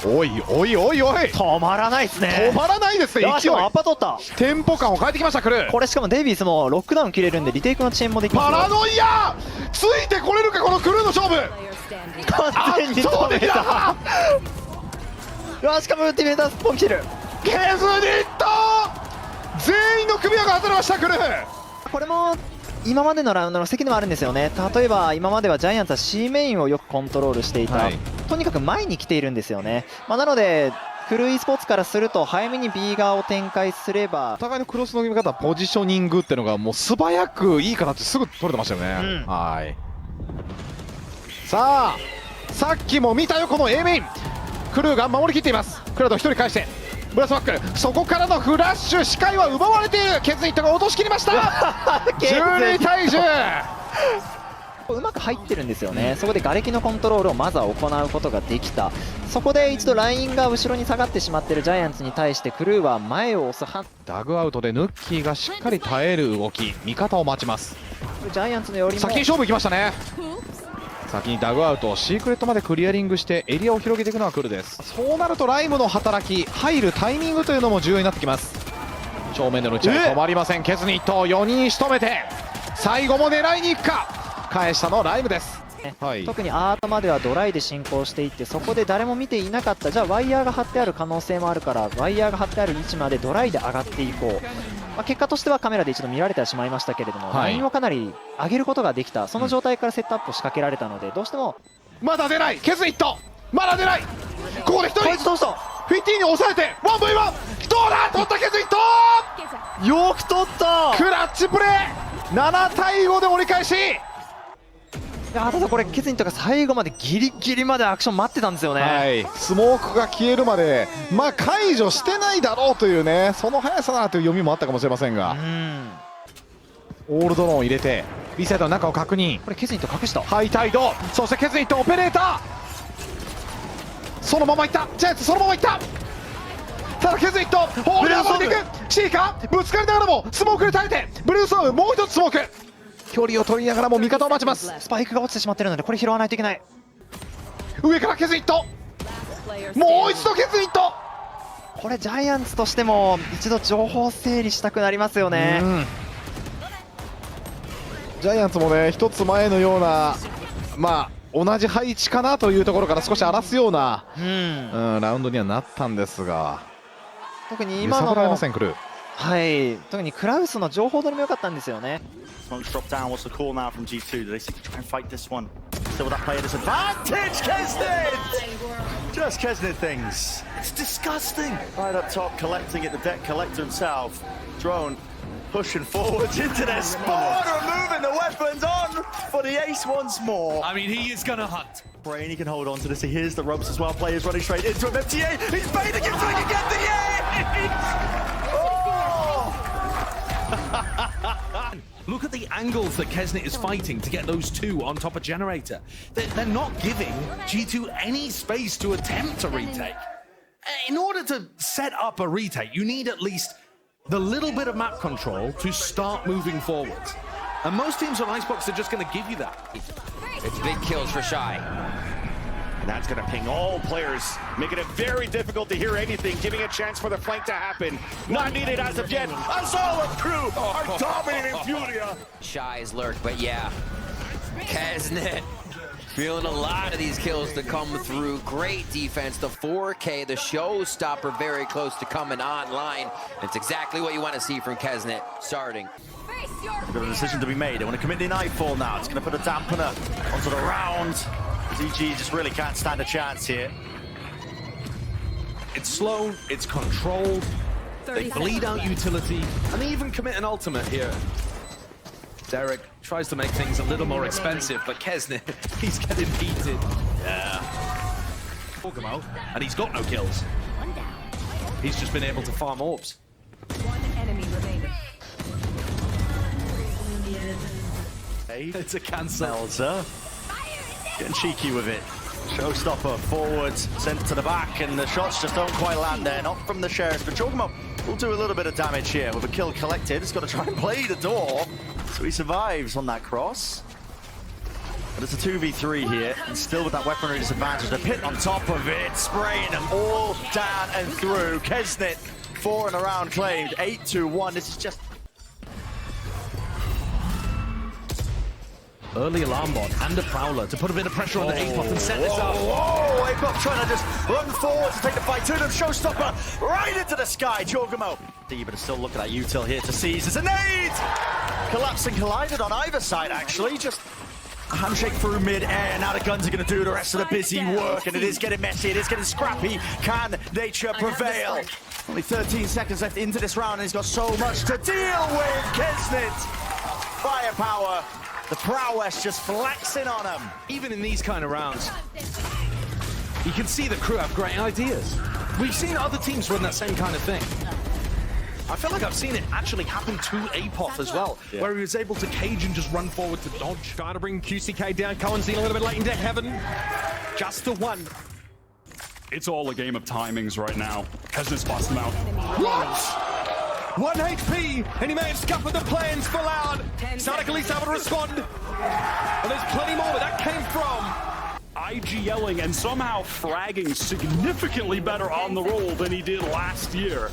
おいおいおいおい、止まらないですね。止まらないですね。勢い、アッパー取った。テンポ感を変えてきましたクルー。これしかもデイビースもロックダウン切れるんでリテイクのチェーンもできますよ。パラノイアついてこれるかこのクルーの勝負。完全に止めた。しかもウルティメータースポン来てる。ケズニット全員の首輪が外れましたクルー。これも今までのラウンドの席でもあるんですよね。例えば今まではジャイアンツは C メインをよくコントロールしていた、とにかく前に来ているんですよね。なのでクルー e スポーツからすると早めに B 側を展開すれば、お互いのクロスの組み方、ポジショニングっていうのがもう素早くいい形すぐ取れてましたよね。はい、さあさっきも見たよ、この A メインクルーが守りきっています。クラウド1人返してブラスバック、そこからのフラッシュ、視界は奪われている。ケズニットが落としきりました。12対10。うまく入ってるんですよね。そこで瓦礫のコントロールをまずは行うことができた。そこで一度ラインが後ろに下がってしまっているジャイアンツに対してクルーは前を押す。ダグアウトでヌッキーがしっかり耐える動き、味方を待ちます。ジャイアンツのよりも先に勝負いきましたね。先にダグアウト、シークレットまでクリアリングしてエリアを広げていくのはクルーです。そうなるとライムの働き、入るタイミングというのも重要になってきます。正面での打ち合い止まりません。ケズニット4人仕留めて最後も狙いに行くか。返したのライムです。特にアートまではドライで進行していって、そこで誰も見ていなかった。じゃあワイヤーが張ってある可能性もあるから、ワイヤーが張ってある位置までドライで上がっていこう。結果としてはカメラで一度見られてしまいましたけれども、ラインをかなり上げることができた。その状態からセットアップを仕掛けられたので、どうしてもまだ出ないケズニット、まだ出ない。ここで1人こいつどうした。フィッティーに抑えて 1v1 どうだ、取ったケズニット、よく取った。クラッチプレー、7対5で折り返し。ただこれケズニットが最後までギリギリまでアクション待ってたんですよね。スモークが消えるまで解除してないだろうというね、その速さだなという読みもあったかもしれませんが、オールドローンを入れて B サイドの中を確認。これケズニット隠した。ハイタイド、そしてケズニットオペレーター、そのままいった。ジャイアンツそのままいった。ただケズニットホールで暴れていく。シーカーぶつかりながらもスモークで耐えて、ブルーストームもう一つスモーク、距離を取りながらも味方を待ちます。スパイクが落ちてしまっているのでこれ拾わないといけない。上からケズニット、もう一度ケズニット。これジャイアンツとしても一度情報整理したくなりますよね。ジャイアンツもね、一つ前のような同じ配置かなというところから少し荒らすような、ラウンドにはなったんですが、特に今の揺さぶられませんクルー。特にクラウスの情報取りも良かったんですよね。Smokes drop down. What's the call now from G2? Do they try and fight this one? Still that player disadvantage. keznit! Just keznit things. It's disgusting. Right up top, collecting it. The deck collector himself. Drone pushing forwards into their spawn, removing the weapons on for the ace once more. I mean, he is gonna hunt. Brain, he can hold on to this. He hears the ropes as well. Players running straight into him. MTA, he's baiting him, trying to get the ace! Look at the angles that keznit is fighting to get those two on top of Generator. They're not giving G2 any space to attempt a retake. In order to set up a retake, you need at least the little bit of map control to start moving forwards. And most teams on Icebox are just going to give you that. It's big kills for Shy. And that's going to ping all players, making it very difficult to hear anything, giving a chance for the flank to happen. Not needed as of yet. Azala crew are dominating Furia. Shy is lurked, but yeah. keznit Feeling a lot of these kills to come through. Great defense. The 4K, the showstopper, very close to coming online. It's exactly what you want to see from keznit starting. We've got a decision to be made. They want to commit the Nightfall now. It's going to put a dampener onto the round. ZG just really can't stand a chance here. It's slow, it's controlled, they bleed out utility, and they even commit an ultimate here. Derek tries to make things a little more expensive, but keznit, he's getting heated. Yeah. And he's got no kills. He's just been able to farm orbs. One enemy remaining. It's a cancel. Melzer getting cheeky with it. Showstopper forwards, sent to the back, and the shots just don't quite land there. Not from the Sheriff, but Jogmo will do a little bit of damage here with a kill collected. He's got to try and play the door, so he survives on that cross. But it's a 2v3 here, and still with that weaponry disadvantage. The pit on top of it, spraying them all down and through. keznit, 4 in a round claimed, 8-1. This is just... Early alarm bot and a prowler to put a bit of pressure on the APOP and set this up. Whoa, APOP trying to just run forward to take the fight to them. Showstopper right into the sky. Jogamo. But it's still looking at util here to seize. It's a nade! Collapsing collided on either side, actually. Just a handshake through mid-air. Now the guns are going to do the rest of the busy work, and it is getting messy. It is getting scrappy. Can nature prevail? Only 13 seconds left into this round, and he's got so much to deal with. keznit, firepower. The prowess just flexing on him. Even in these kind of rounds, you can see the crew have great ideas. We've seen other teams run that same kind of thing. I feel like I've seen it actually happen to APOF as well, where he was able to cage and just run forward to dodge. Trying to bring QCK down. Cohen's a little bit late into heaven. Just the one. It's all a game of timings right now. keznit's busting out. What? 1 HP, and he may have scuppered the plans for Loud. Sonic at least able to respond. And there's plenty more where that came from. IGLing and somehow fragging significantly better on the roll than he did last year.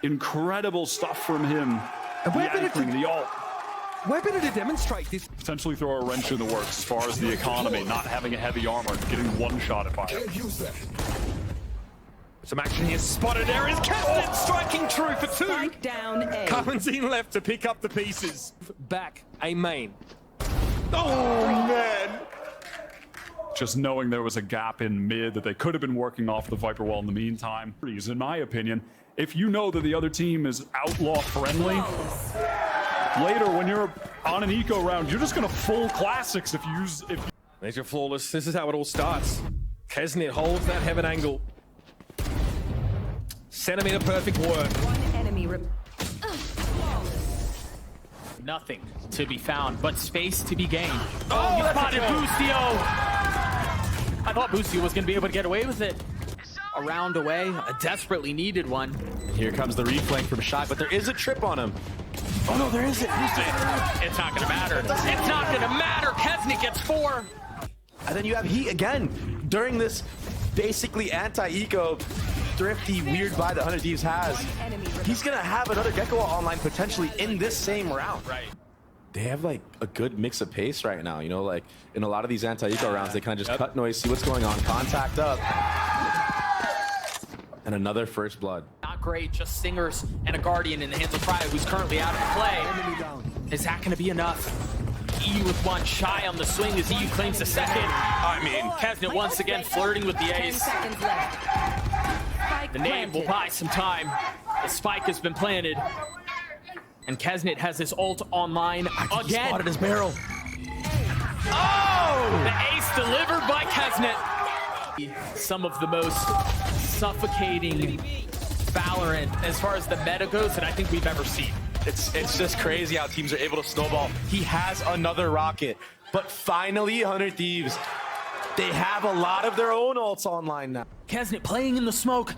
Incredible stuff from him. And we're better to demonstrate this. Potentially throw a wrench in the works as far as the economy, not having a heavy armor, getting one shot at fire. Some action here spotted. There is keznit striking true for 2. Strike down A. Quarantine left to pick up the pieces. Back, A main. Oh, man. Just knowing there was a gap in mid that they could have been working off the Viper wall in the meantime. In my opinion, if you know that the other team is outlaw friendly, later when you're on an eco round, you're just gonna full classics if you use... Major flawless. This is how it all starts. keznit holds that heaven angle. Centimeter perfect work. One enemy Nothing to be found, but space to be gained. Oh, he spotted Boostio! I thought Boostio was going to be able to get away with it. A round away, a desperately needed one. Here comes the reflank from Shy, but there is a trip on him. Oh no, there isn't. It's not going to matter. It's not going to matter. keznit gets 4. And then you have Heat again during this basically anti-eco thrifty weird buy that 100 Thieves has. He's gonna have another Gecko online potentially in this same round. Right. They have like a good mix of pace right now, you know, like in a lot of these anti-eco rounds, they kind of just cut noise, see what's going on, contact up. And another first blood. Not great, just Singers and a Guardian in the hands of Cryo, who's currently out of play. Is that gonna be enough? EU with 1, Shy on the swing as EU claims the second. I mean, keznit once again flirting with the ace. The name will buy some time. The spike has been planted. And keznit has his ult online again. Spotted his barrel. Oh! The ace delivered by keznit. Some of the most suffocating Valorant as far as the meta goes that I think we've ever seen. It's just crazy how teams are able to snowball. He has another rocket, but finally 100 Thieves, they have a lot of their own ults online now. keznit playing in the smoke.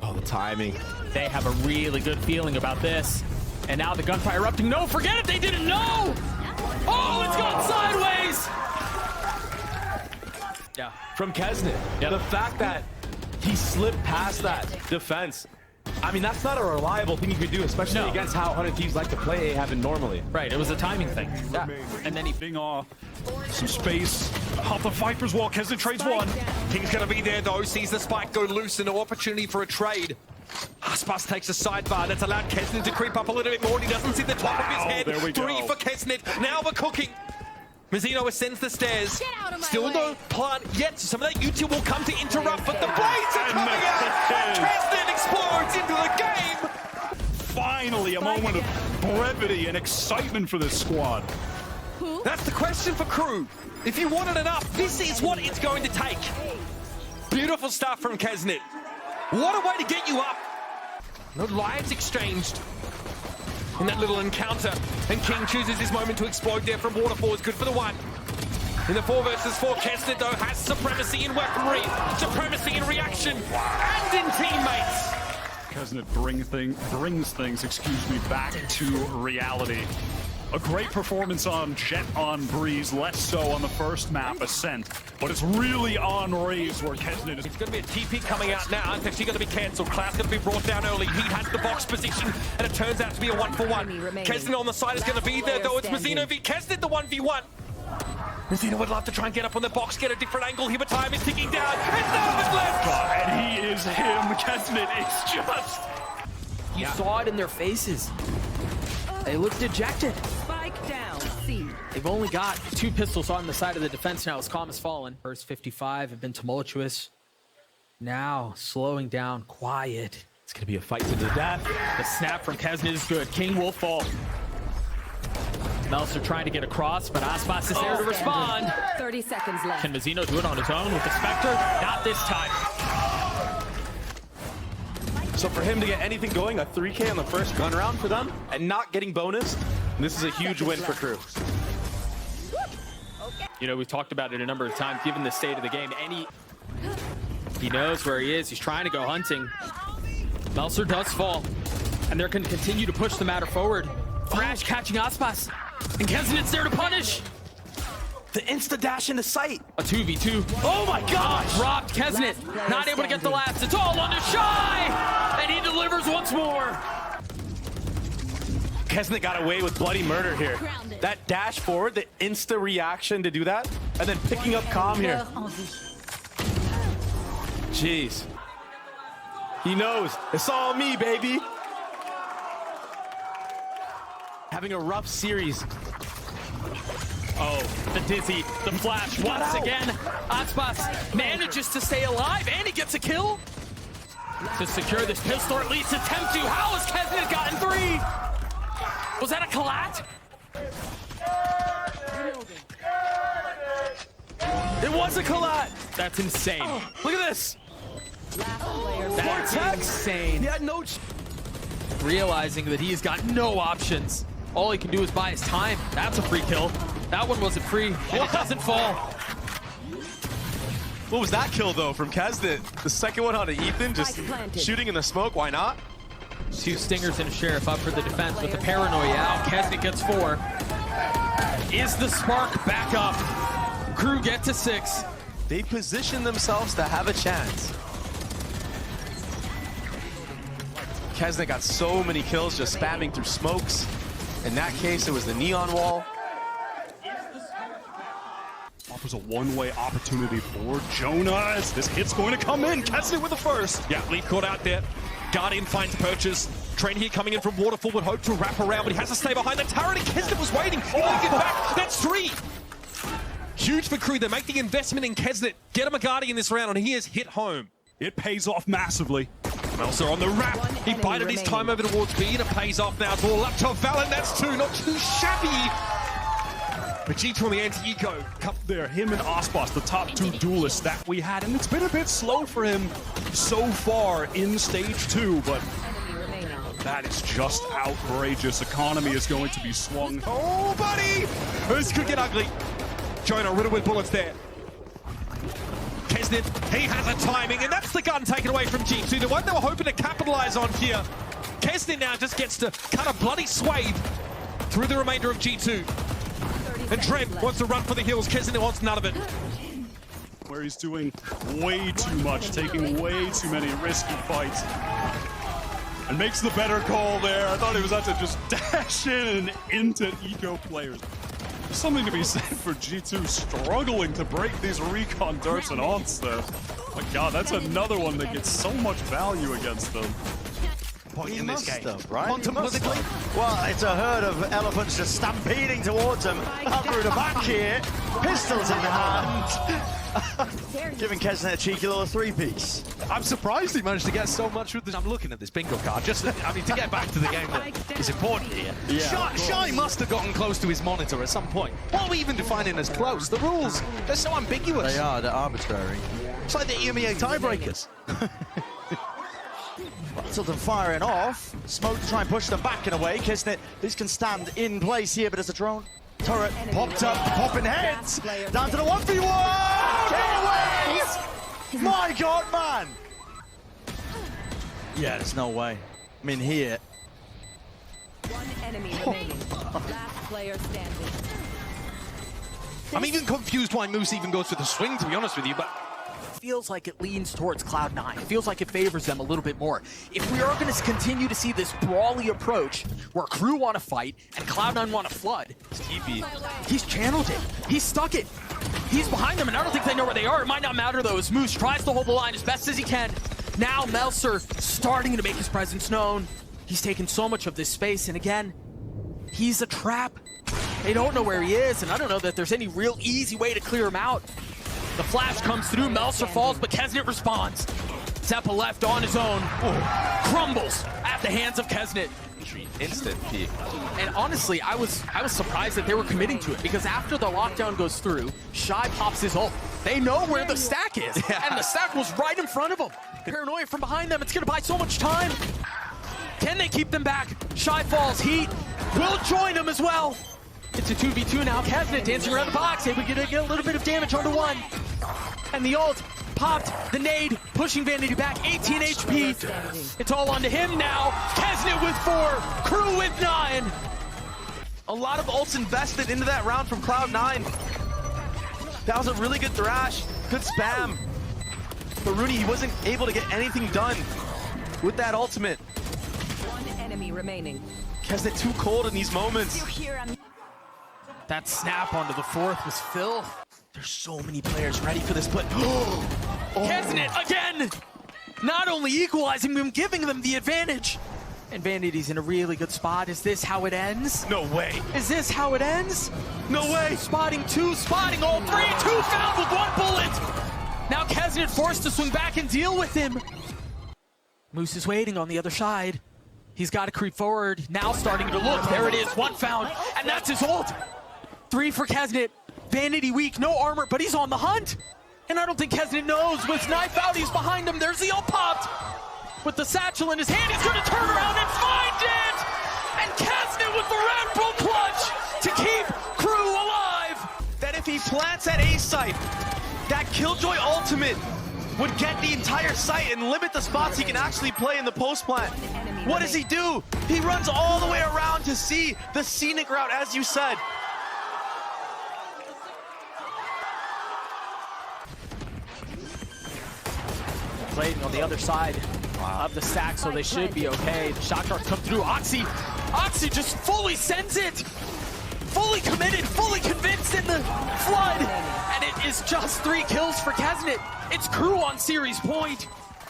Oh, the timing. They have a really good feeling about this. And now the gunfire erupting. No, forget it, they didn't know! Oh, it's gone sideways! Yeah. From keznit. Yeah. The fact that he slipped past that defense I mean, that's not a reliable thing you could do, especially against how 100 Thieves like to play Haven normally. Right, it was a timing thing. Yeah. And then he Being off some space. Half the Vipers wall. keznit trades one. King's going to be there though, sees the spike go loose and an opportunity for a trade. Aspas takes a sidebar, that's allowed keznit to creep up a little bit more and he doesn't see the top of his head. There we go. 3 for keznit, now we're cooking. Mazzino ascends the stairs. Still no plant yet, so some of that util will come to interrupt, but the blades are coming out and keznit explodes into the game. Finally, a moment of brevity and excitement for this squad. That's the question for crew. If you want it enough, this is what it's going to take. Beautiful stuff from keznit. What a way to get you up. No lives exchanged in that little encounter. And King chooses his moment to explode there from Waterfall. Is good for the one. In the 4 versus 4, keznit though has supremacy in weaponry, supremacy in reaction, and in teammates. keznit brings things, back to reality. A great performance on Jet on Breeze, less so on the first map, Ascent. But it's really on Raze where keznit is. It's going to be a TP coming out now. It's actually going to be cancelled. Cloud's going to be brought down early. He has the box position, and it turns out to be a 1-for-1. keznit on the side is going to be there, though. It's Mazzino v keznit, the 1v1. Mazzino would love to try and get up on the box, get a different angle here, but time is ticking down. And none of it left! And he is him. keznit is just... You saw it in their faces. They look dejected. Spike down. C. They've only got 2 pistols on the side of the defense now as Calm has fallen. First 55 have been tumultuous. Now slowing down, quiet. It's going to be a fight to the death. The snap from keznit is good. King will fall. Melzer trying to get across, but Aspas is there to respond. 30 seconds left. Can Mazzino do it on his own with the Spectre? Not this time. So for him to get anything going, a 3K on the first gun round for them, and not getting bonus, this is a huge win for crew. You know, we've talked about it a number of times, given the state of the game. He knows where he is. He's trying to go hunting. Melzer does fall, and they're going to continue to push the matter forward. Thrash catching Aspas, and keznit's there to punish. The insta-dash into sight. A 2v2. Oh my gosh! Dropped keznit. Not able to get the last. It's all under Shy! And he delivers once more. keznit got away with bloody murder here. That dash forward, the insta reaction to do that, and then picking up Calm here. Jeez. He knows. It's all me, baby. Having a rough series. Oh, the dizzy, the flash once again. Aspas manages to stay alive, and he gets a kill. To secure this pistol, or at least attempt to. How has keznit gotten 3? Was that a collat? It was a collat. That's insane. Look at this. That's insane. He had no... Realizing that he's got no options. All he can do is buy his time. That's a free kill. That one wasn't free, and it doesn't fall. What was that kill, though, from keznit? The second one onto Ethan, just shooting in the smoke. Why not? 2 stingers and a sheriff up for the defense with the paranoia out. keznit gets 4. Is the spark back up? Crew get to 6. They position themselves to have a chance. keznit got so many kills just spamming through smokes. In that case, it was the neon wall. Offers a one-way opportunity for Jonah as this hit's going to come in. keznit with the first. Yeah, lead caught out there. Guardian finds purchase. Train here coming in from Waterfall would hope to wrap around, but he has to stay behind the turret, and keznit was waiting. Oh, get back. That's 3. Huge for crew. They make the investment in keznit. Get him a Guardian this round, and he has hit home. It pays off massively. Melzer on the wrap. He bided his time over towards B, and it pays off now. Ball up to Valen. That's 2. Not too shabby. But G2 on the anti-eco. Up there, him and Aspas, the top 2 duelists that we had, and it's been a bit slow for him so far in stage 2, but that is just outrageous. Economy is going to be swung. Oh, buddy! This could get ugly. Jonah riddled with bullets there. keznit, he has a timing, and that's the gun taken away from G2. The one they were hoping to capitalize on here. keznit now just gets to cut a bloody swathe through the remainder of G2. And Dread wants to run for the hills. keznit wants none of it. Where he's doing way too much, taking way too many risky fights. and makes the better call there. I thought he was about to just dash in and into eco players. There's something to be said for G2 struggling to break these recon darts and haunts there. My god, that's another one that gets so much value against them. Point in this game, right? Well, it's a herd of elephants just stampeding towards him. Up through the back here, pistols in the hand. Giving keznit a cheeky little three-piece. I'm surprised he managed to get so much with this. I'm looking at this bingo card. Just, I mean, to get back to the game that is important here. Yeah. Shy must have gotten close to his monitor at some point. What are we even defining as close? The rules, they're so ambiguous. They are, they're arbitrary. It's like the EMEA tiebreakers. Rattled and firing off. Smoke to try and push them back in a way. keznit, these can stand in place here, but as a drone turret popped up, popping heads. Down to the 1v1! Get away! My god, man! Yeah, there's no way. I mean, here. One enemy remaining. Last player standing. I'm even confused why Moose even goes for the swing, to be honest with you, but Feels like it leans towards Cloud9. It feels like it favors them a little bit more. If we are going to continue to see this brawly approach where Crew want to fight and Cloud9 want to flood, he's channeled it. He's stuck it. He's behind them, and I don't think they know where they are. It might not matter, though, as Moose tries to hold the line as best as he can. Now Melser starting to make his presence known. He's taken so much of this space, and again, he's a trap. They don't know where he is, and I don't know that there's any real easy way to clear him out. The flash comes through, Melser falls, but keznit responds. Zeppa left on his own, crumbles at the hands of keznit. Instant peek. And honestly, I was surprised that they were committing to it, because after the lockdown goes through, Shy pops his ult. They know where the stack is, and the stack was right in front of them. Paranoia from behind them, it's gonna buy so much time. Can they keep them back? Shy falls, Heat will join him as well. It's a 2v2 now. keznit dancing around the box, able to get a little bit of damage onto one. And the ult popped, the nade, pushing Vanity back, 18 HP. It's all onto him now. keznit with 4, Crew with 9. A lot of ults invested into that round from Cloud9. That was a really good thrash, good spam. But Rooney, he wasn't able to get anything done with that ultimate. One enemy remaining. keznit too cold in these moments. That snap onto the fourth was Phil. There's so many players ready for this, but keznit again! Not only equalizing them, giving them the advantage. And Vanity's in a really good spot. Is this how it ends? No way. Is this how it ends? No way. Spotting 2, spotting all 3, 2 found with 1 bullet. Now keznit forced to swing back and deal with him. Moose is waiting on the other side. He's got to creep forward. Now starting to look. There it is. 1 found, and that's his ult. 3 for keznit. Vanity weak, no armor, but he's on the hunt. And I don't think keznit knows. With knife out, he's behind him. There's the ult popped. With the satchel in his hand, he's going to turn around and find it. And keznit with the Red Bull clutch to keep Crew alive. That if he plants at A site, that Killjoy ultimate would get the entire site and limit the spots he can actually play in the post plant. What does he do? He runs all the way around to see the scenic route, as you said. Playing on the other side of the stack, so they should be okay. The shot darts come through. Oxy just fully sends it. Fully committed, fully convinced in the flood. And it is just 3 kills for keznit. It's Crew on series point.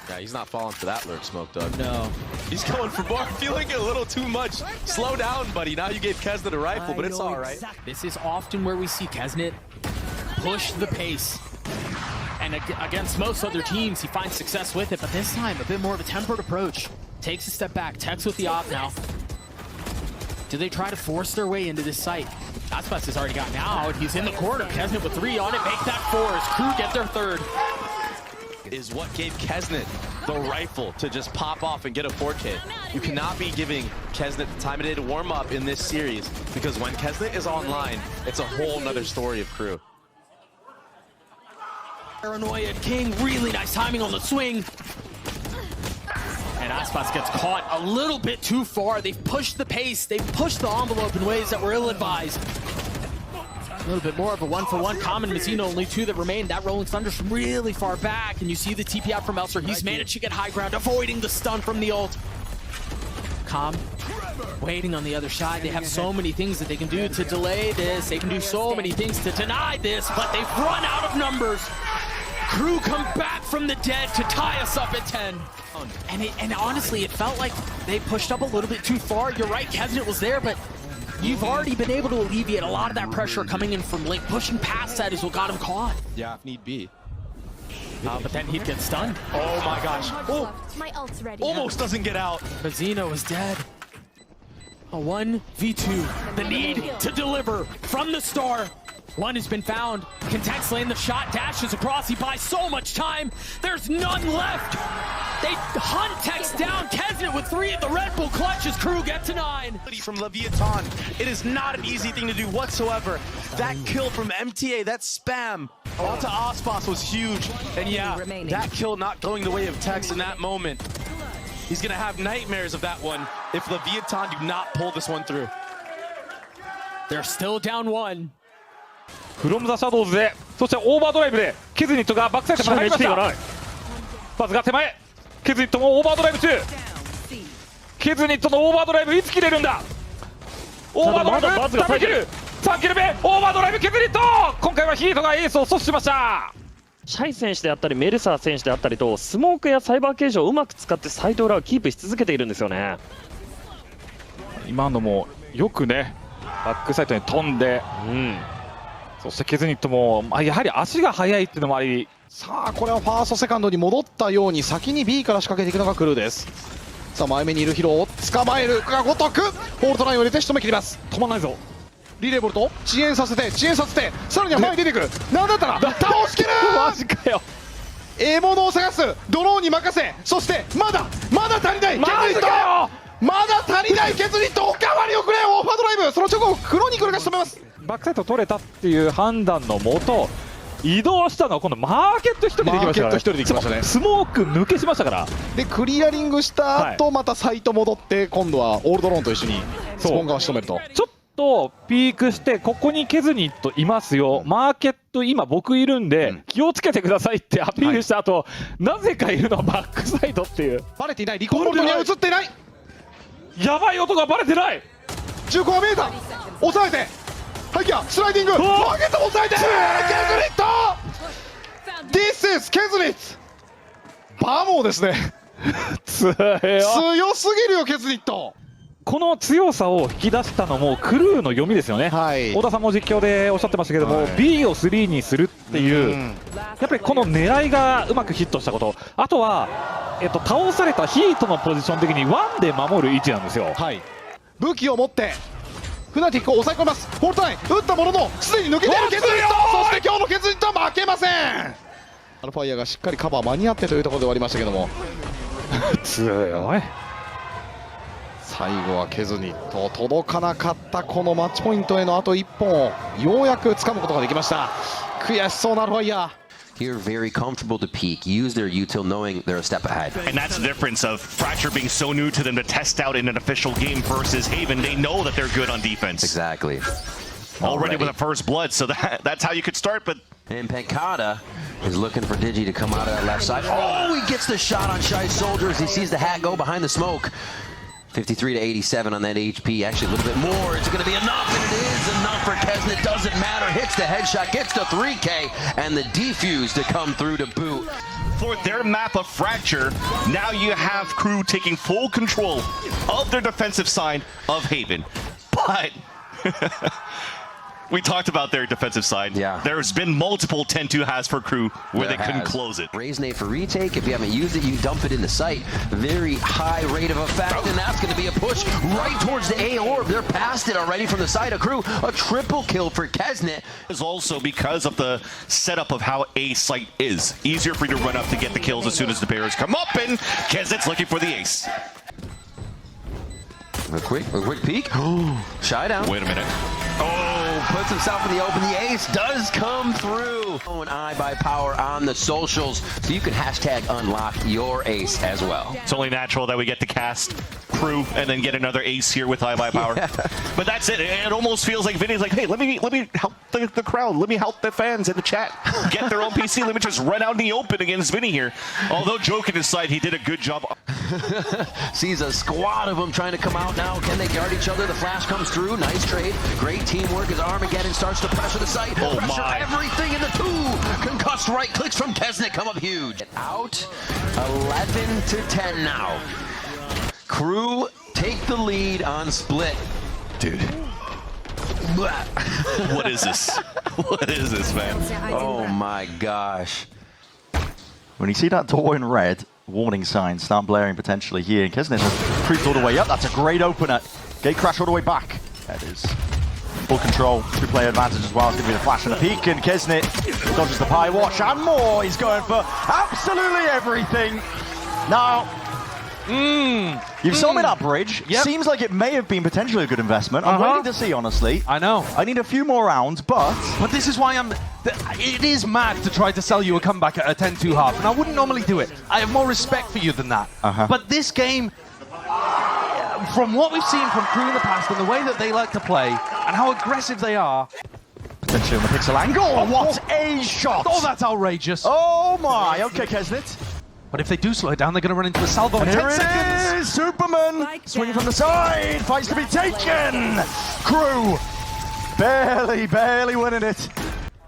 Yeah, he's not falling for that lurk smoke, Doug. No. He's going for more, feeling a little too much. Slow down, buddy. Now you gave keznit a rifle, but it's all right. This is often where we see keznit push the pace. And against most other teams, he finds success with it, but this time, a bit more of a tempered approach. Takes a step back, Tex with the op now. Do they try to force their way into this site? Aspas has already gotten out. He's in the corner. keznit with 3 on it. Make that 4 as Crew get their 3rd. Is what gave keznit the rifle to just pop off and get a 4K. You cannot be giving keznit the time of day to warm up in this series, because when keznit is online, it's a whole nother story of Crew. Paranoia King, really nice timing on the swing. And Aspas gets caught a little bit too far. They've pushed the pace. They've pushed the envelope in ways that were ill-advised. A little bit more of a 1-for-1. Common Mizzino, only 2 that remain. That Rolling Thunder's from really far back. And you see the TP out from Melser. He's managed to get high ground, avoiding the stun from the ult. calm, waiting on the other side. They have so many things that they can do to delay this. They can do so many things to deny this, but they've run out of numbers. Crew come back from the dead to tie us up at 10. And honestly, it felt like they pushed up a little bit too far. You're right, keznit was there, but you've already been able to alleviate a lot of that pressure coming in from Link. Pushing past that is what got him caught. Yeah, if need be. But then he'd get stunned. Oh my gosh. Oh, My ult's ready. Almost doesn't get out. Bazino is dead. A 1v2. The need to deliver from the start. One has been found. Can Tex lane the shot, dashes across, he buys so much time. There's none left. They hunt Tex down. keznit with 3 at the Red Bull clutch as Crew get to 9. From Leviathan, it is not an easy thing to do whatsoever. That kill from MTA, that spam onto Ospas was huge. And yeah, that kill not going the way of Tex in that moment. He's gonna have nightmares of that one if Leviathan do not pull this one through. They're still down 1.フロムザシャドウズで、そしてオーバードライブでケズニットがバックサイドから入りました。バズが手前、ケズニットもオーバードライブ中。ケズニットのオーバードライブいつ切れるんだ。オーバードライブダブルキル、3キル目、オーバードライブケズニット。今回はヒートがエースを阻止しました。シャイ選手であったりメルサー選手であったりとスモークやサイバー形状をうまく使ってサイト裏をキープし続けているんですよね。今のもよくね、バックサイトに飛んで、そしてケズニットも、やはり足が速いっていうのもあり、さあこれはファーストセカンドに戻ったように先に B から仕掛けていくのがクルーです。さあ前目にいるヒロを捕まえるがごとくホールドラインを入れて仕留め切ります。止まんないぞ。リレーボルト遅延させてさらには前に出てくる。なんだったら倒しきる。マジかよ。獲物を探すドローンに任せ、そしてまだ足りないケズニット、まだ足りないケズニット、おかわりをくれ。オーバードライブ、その直後クロニクルが仕留めます。バックサイト取れたっていう判断のもと移動したのは今度マーケット1人で行きましたからね。スモーク抜けしましたからでクリアリングした後、またサイト戻って今度はオールドローンと一緒にスポンガーを仕留めると。ちょっとピークしてここにケズニットいますよ、マーケット今僕いるんで気をつけてくださいってアピールした後、なぜかいるのはバックサイドっていうバレていない。リコールドには映っていない。やばい音がバレてない。銃口が見えた。抑えてハイキャスライディング、マーケットも抑えてケズニット。 This is ケズニット。バモーですね。強すぎるよケズニット。この強さを引き出したのもクルーの読みですよね。太田さんも実況でおっしゃってましたけども、B を3にするっていう、やっぱりこの狙いがうまくヒットしたこと、あとは、倒されたヒートのポジション的に1で守る位置なんですよ。武器を持ってフナティックを抑え込みます。ホールドライン打ったもののすでに抜けているケズニット。そして今日のケズニットは負けません。アルファイアがしっかりカバー間に合ってというところで終わりましたけども強い。最後はケズニット届かなかったこのマッチポイントへのあと1本をようやく掴むことができました。悔しそうなアルファイア。Here, very comfortable to peek, use their util knowing they're a step ahead. And that's the difference of Fracture being so new to them to test out in an official game versus Haven. They know that they're good on defense. Exactly. Already with a first blood, so that's how you could start, but... And Pankata is looking for Digi to come out of that left side. Oh, he gets the shot on Shy Soldier as he sees the hat go behind the smoke. 53 to 87 on that HP, actually a little bit more. Is it going to be enough? And it is enough for keznit. Doesn't matter. Hits the headshot, gets to 3K, and the defuse to come through to boot. For their map of Fracture, now you have Crew taking full control of their defensive side of Haven. But we talked about their defensive side. Yeah. There's been multiple 10-2 has for Crew where they couldn't close it. Raise nade for retake. If you haven't used it, you dump it in the site. Very high rate of effect, and that's going to be a push right towards the A orb. They're past it already from the side of Crew. A triple kill for keznit. Is also because of the setup of how A site is. Easier for you to run up to get the kills as soon as the barriers come up, and keznit's looking for the ace. A quick peek. Shy down. Wait a minute. Oh, puts himself in the open. The ace does come through. Oh, an eye by power on the socials, so you can hashtag unlock your ace as well. It's only natural that we get to cast Crew and then get another ace here with high buy power. But that's it. It almost feels like Vinny's like, hey, let me help the crowd. Let me help the fans in the chat get their own PC. Let me just run out in the open against Vinny here. Although joking aside, he did a good job. Sees a squad of them trying to come out now. Can they guard each other? The flash comes through. Nice trade. Great teamwork as Armageddon starts to pressure the site. Oh pressure my. everything in the two. Concussed right clicks from keznit come up huge. Out 11 to 10 now. Crew take the lead on split. Dude. What is this? What is this, man? Oh my gosh. When you see that door in red, warning signs start blaring potentially here. And keznit has creeped all the way up. That's a great opener. Gate crash all the way back. That is full control. Two-player advantage as well. It's going to be the flash and the peek. And keznit dodges the pie watch and more. He's going for absolutely everything. Now, you've sold me that bridge. Yep. Seems like it may have been potentially a good investment. I'm waiting to see, honestly. I know. I need a few more rounds, but this is why it is mad to try to sell you a comeback at a 10-2 half, and I wouldn't normally do it. I have more respect for you than that. But this game, from what we've seen from Crew in the past and the way that they like to play and how aggressive they are. Potentially on the pixel angle. What a shot! Oh, that's outrageous. Oh my, okay, keznit. But if they do slow it down, they're going to run into a salvo in 10 seconds. Superman swinging from the side, fights to be taken. Crew barely winning it.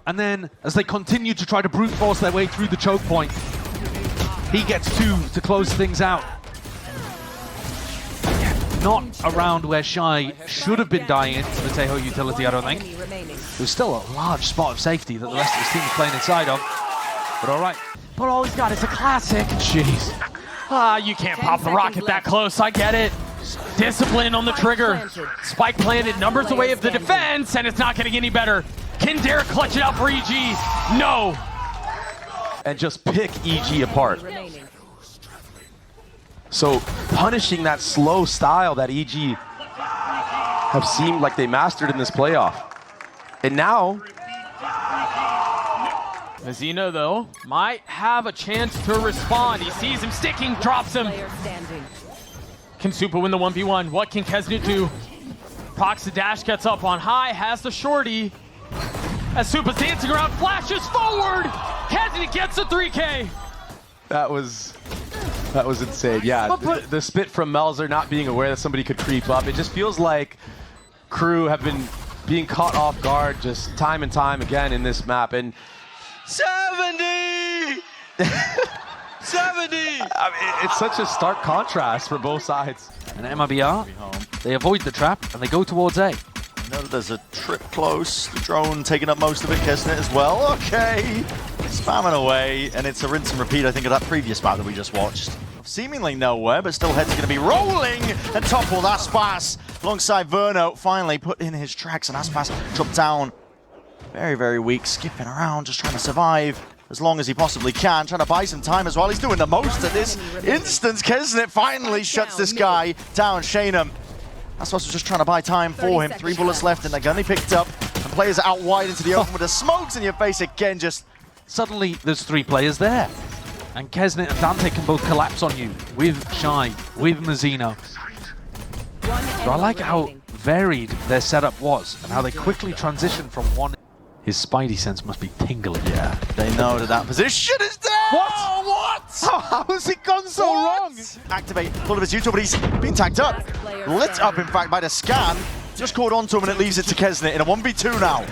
And then, as they continue to try to brute force their way through the choke point, he gets two to close things out. Not around where Shy should have been dying into the Teho utility, I don't think. There's still a large spot of safety that the rest of his team is playing inside of. But all right. But all he's got is a classic. Jeez. You can't pop the rocket that close. I get it. Discipline on the trigger. Spike planted, numbers away of the defense, and it's not getting any better. Can Derek clutch it out for EG? No. And just pick EG apart. So punishing that slow style that EG have seemed like they mastered in this playoff. And now Mazino, though, might have a chance to respond. He sees him sticking, drops him. Can Supa win the 1v1? What can keznit do? Procs the dash, gets up on high, has the shorty. As Supa's dancing around, flashes forward! keznit gets the 3K! that was insane. Yeah, the spit from Melzer not being aware that somebody could creep up. It just feels like Crew have been being caught off guard just time and time again in this map. And 70! 70! I mean, it's such a stark contrast for both sides. And MRBR, they avoid the trap and they go towards A. No, there's a trip close. The drone taking up most of it. keznit as well. Okay. Spamming away. And it's a rinse and repeat, I think, of that previous map that we just watched. Seemingly nowhere, but still heads are going to be rolling. And toppled Aspas alongside Verno. Finally put in his tracks. And Aspas dropped down. Very weak. Skipping around, just trying to survive as long as he possibly can. Trying to buy some time as well. He's doing the most at this instance. keznit finally shuts this guy down. Shanum. That's what I was just trying to buy time for him. 3 bullets left in the gun he picked up. And players are out wide into the open with the smokes in your face again. Just suddenly there's 3 players there. And keznit and Dante can both collapse on you with Shy, with Mazino. So I like how varied their setup was and how they quickly transitioned from one. His spidey sense must be tingling. Yeah, they know that position is there! What? What? How has it gone so wrong? Activate full of his util, but he's been tagged up. Lit up, in fact, by the scan. Just caught onto him and it leaves it to keznit in a 1v2 now.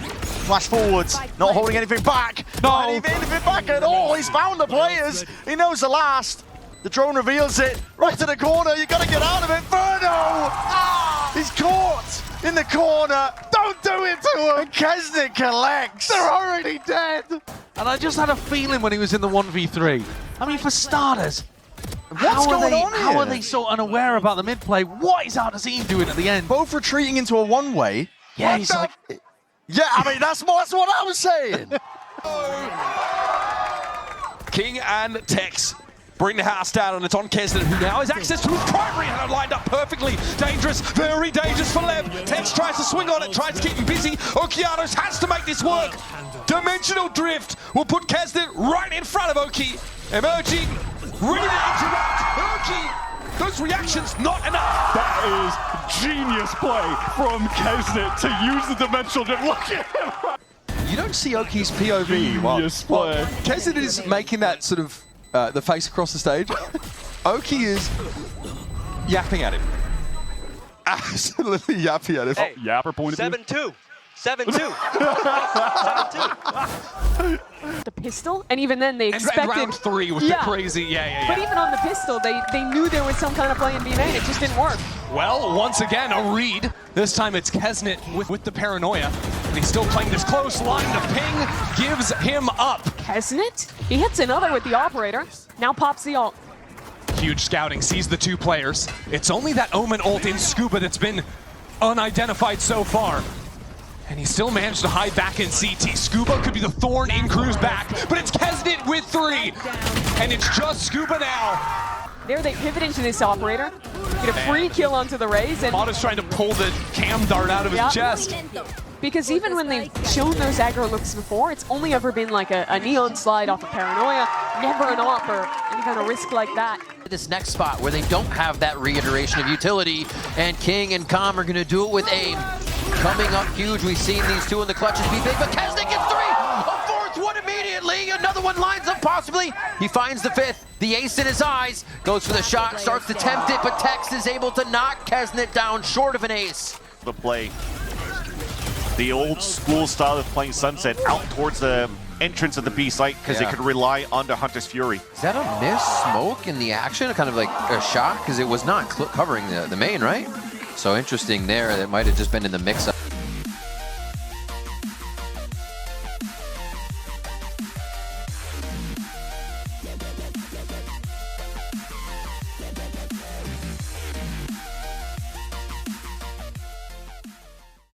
Flash forwards, not holding anything back. Not anything back at all. He's found the players. He knows the last. The drone reveals it. Right to the corner. You got to get out of it. Verno! He's caught in the corner. Don't do it to him. And keznit collects. They're already dead. And I just had a feeling when he was in the 1v3. I mean, for starters, What's going on here? How are they so unaware about the mid play? What is Artazine doing at the end? Both retreating into a one-way. Yeah, he's like... Yeah, I mean, that's what I was saying. King and Tex bring the house down, and it's on keznit, who now has access to his primary hand lined up perfectly. Dangerous, very dangerous for Lev. Tex tries to swing on it, tries to keep him busy. Okeanos has to make this work. Dimensional drift will put keznit right in front of Oki. Emerging, ready to interrupt. Oki Those reactions, not enough. That is genius play from Keznit to use the dimensional drift. Look at him. You don't see Oki's POV while Keznit is making that sort of the face across the stage. Oki is yapping at him. Absolutely yapping at him. Hey, Yapper pointed 7-2. 7-2. 7-2. The pistol, and even then they expected. And round 3 was the crazy, yeah. But even on the pistol, they knew there was some kind of play in B main. It just didn't work. Well, once again, a read. This time it's Keznit with the paranoia. And he's still playing this close line. The ping gives him up. Keznit? He hits another with the operator. Now pops the ult. Huge scouting, sees the 2 players. It's only that Omen ult in Scuba that's been unidentified so far. And he still managed to hide back in CT. Scuba could be the thorn in Crew's back, but it's Keznit with 3. And it's just Scuba now. There they pivot into this operator. Get a free kill onto the Raze. And Otto's trying to pull the cam dart out of his chest. Because even when they've shown those aggro looks before, it's only ever been like a neon slide off of paranoia, never an op or any kind of risk like that. This next spot where they don't have that reiteration of utility, and King and Com are going to do it with aim. Coming up huge, we've seen these 2 in the clutches be big, but Keznit gets 3! A 4th one immediately! Another one lines up possibly! He finds the 5th, the ace in his eyes, goes for the shot, starts to tempt it, but Tex is able to knock Keznit down short of an ace. The play. The old school style of playing Sunset out towards the entrance of the B site because they could rely on the Hunter's Fury. Is that a miss smoke in the action? Kind of like a shot? Because it was not covering the main, right? So interesting there. That might have just been in the mix-up.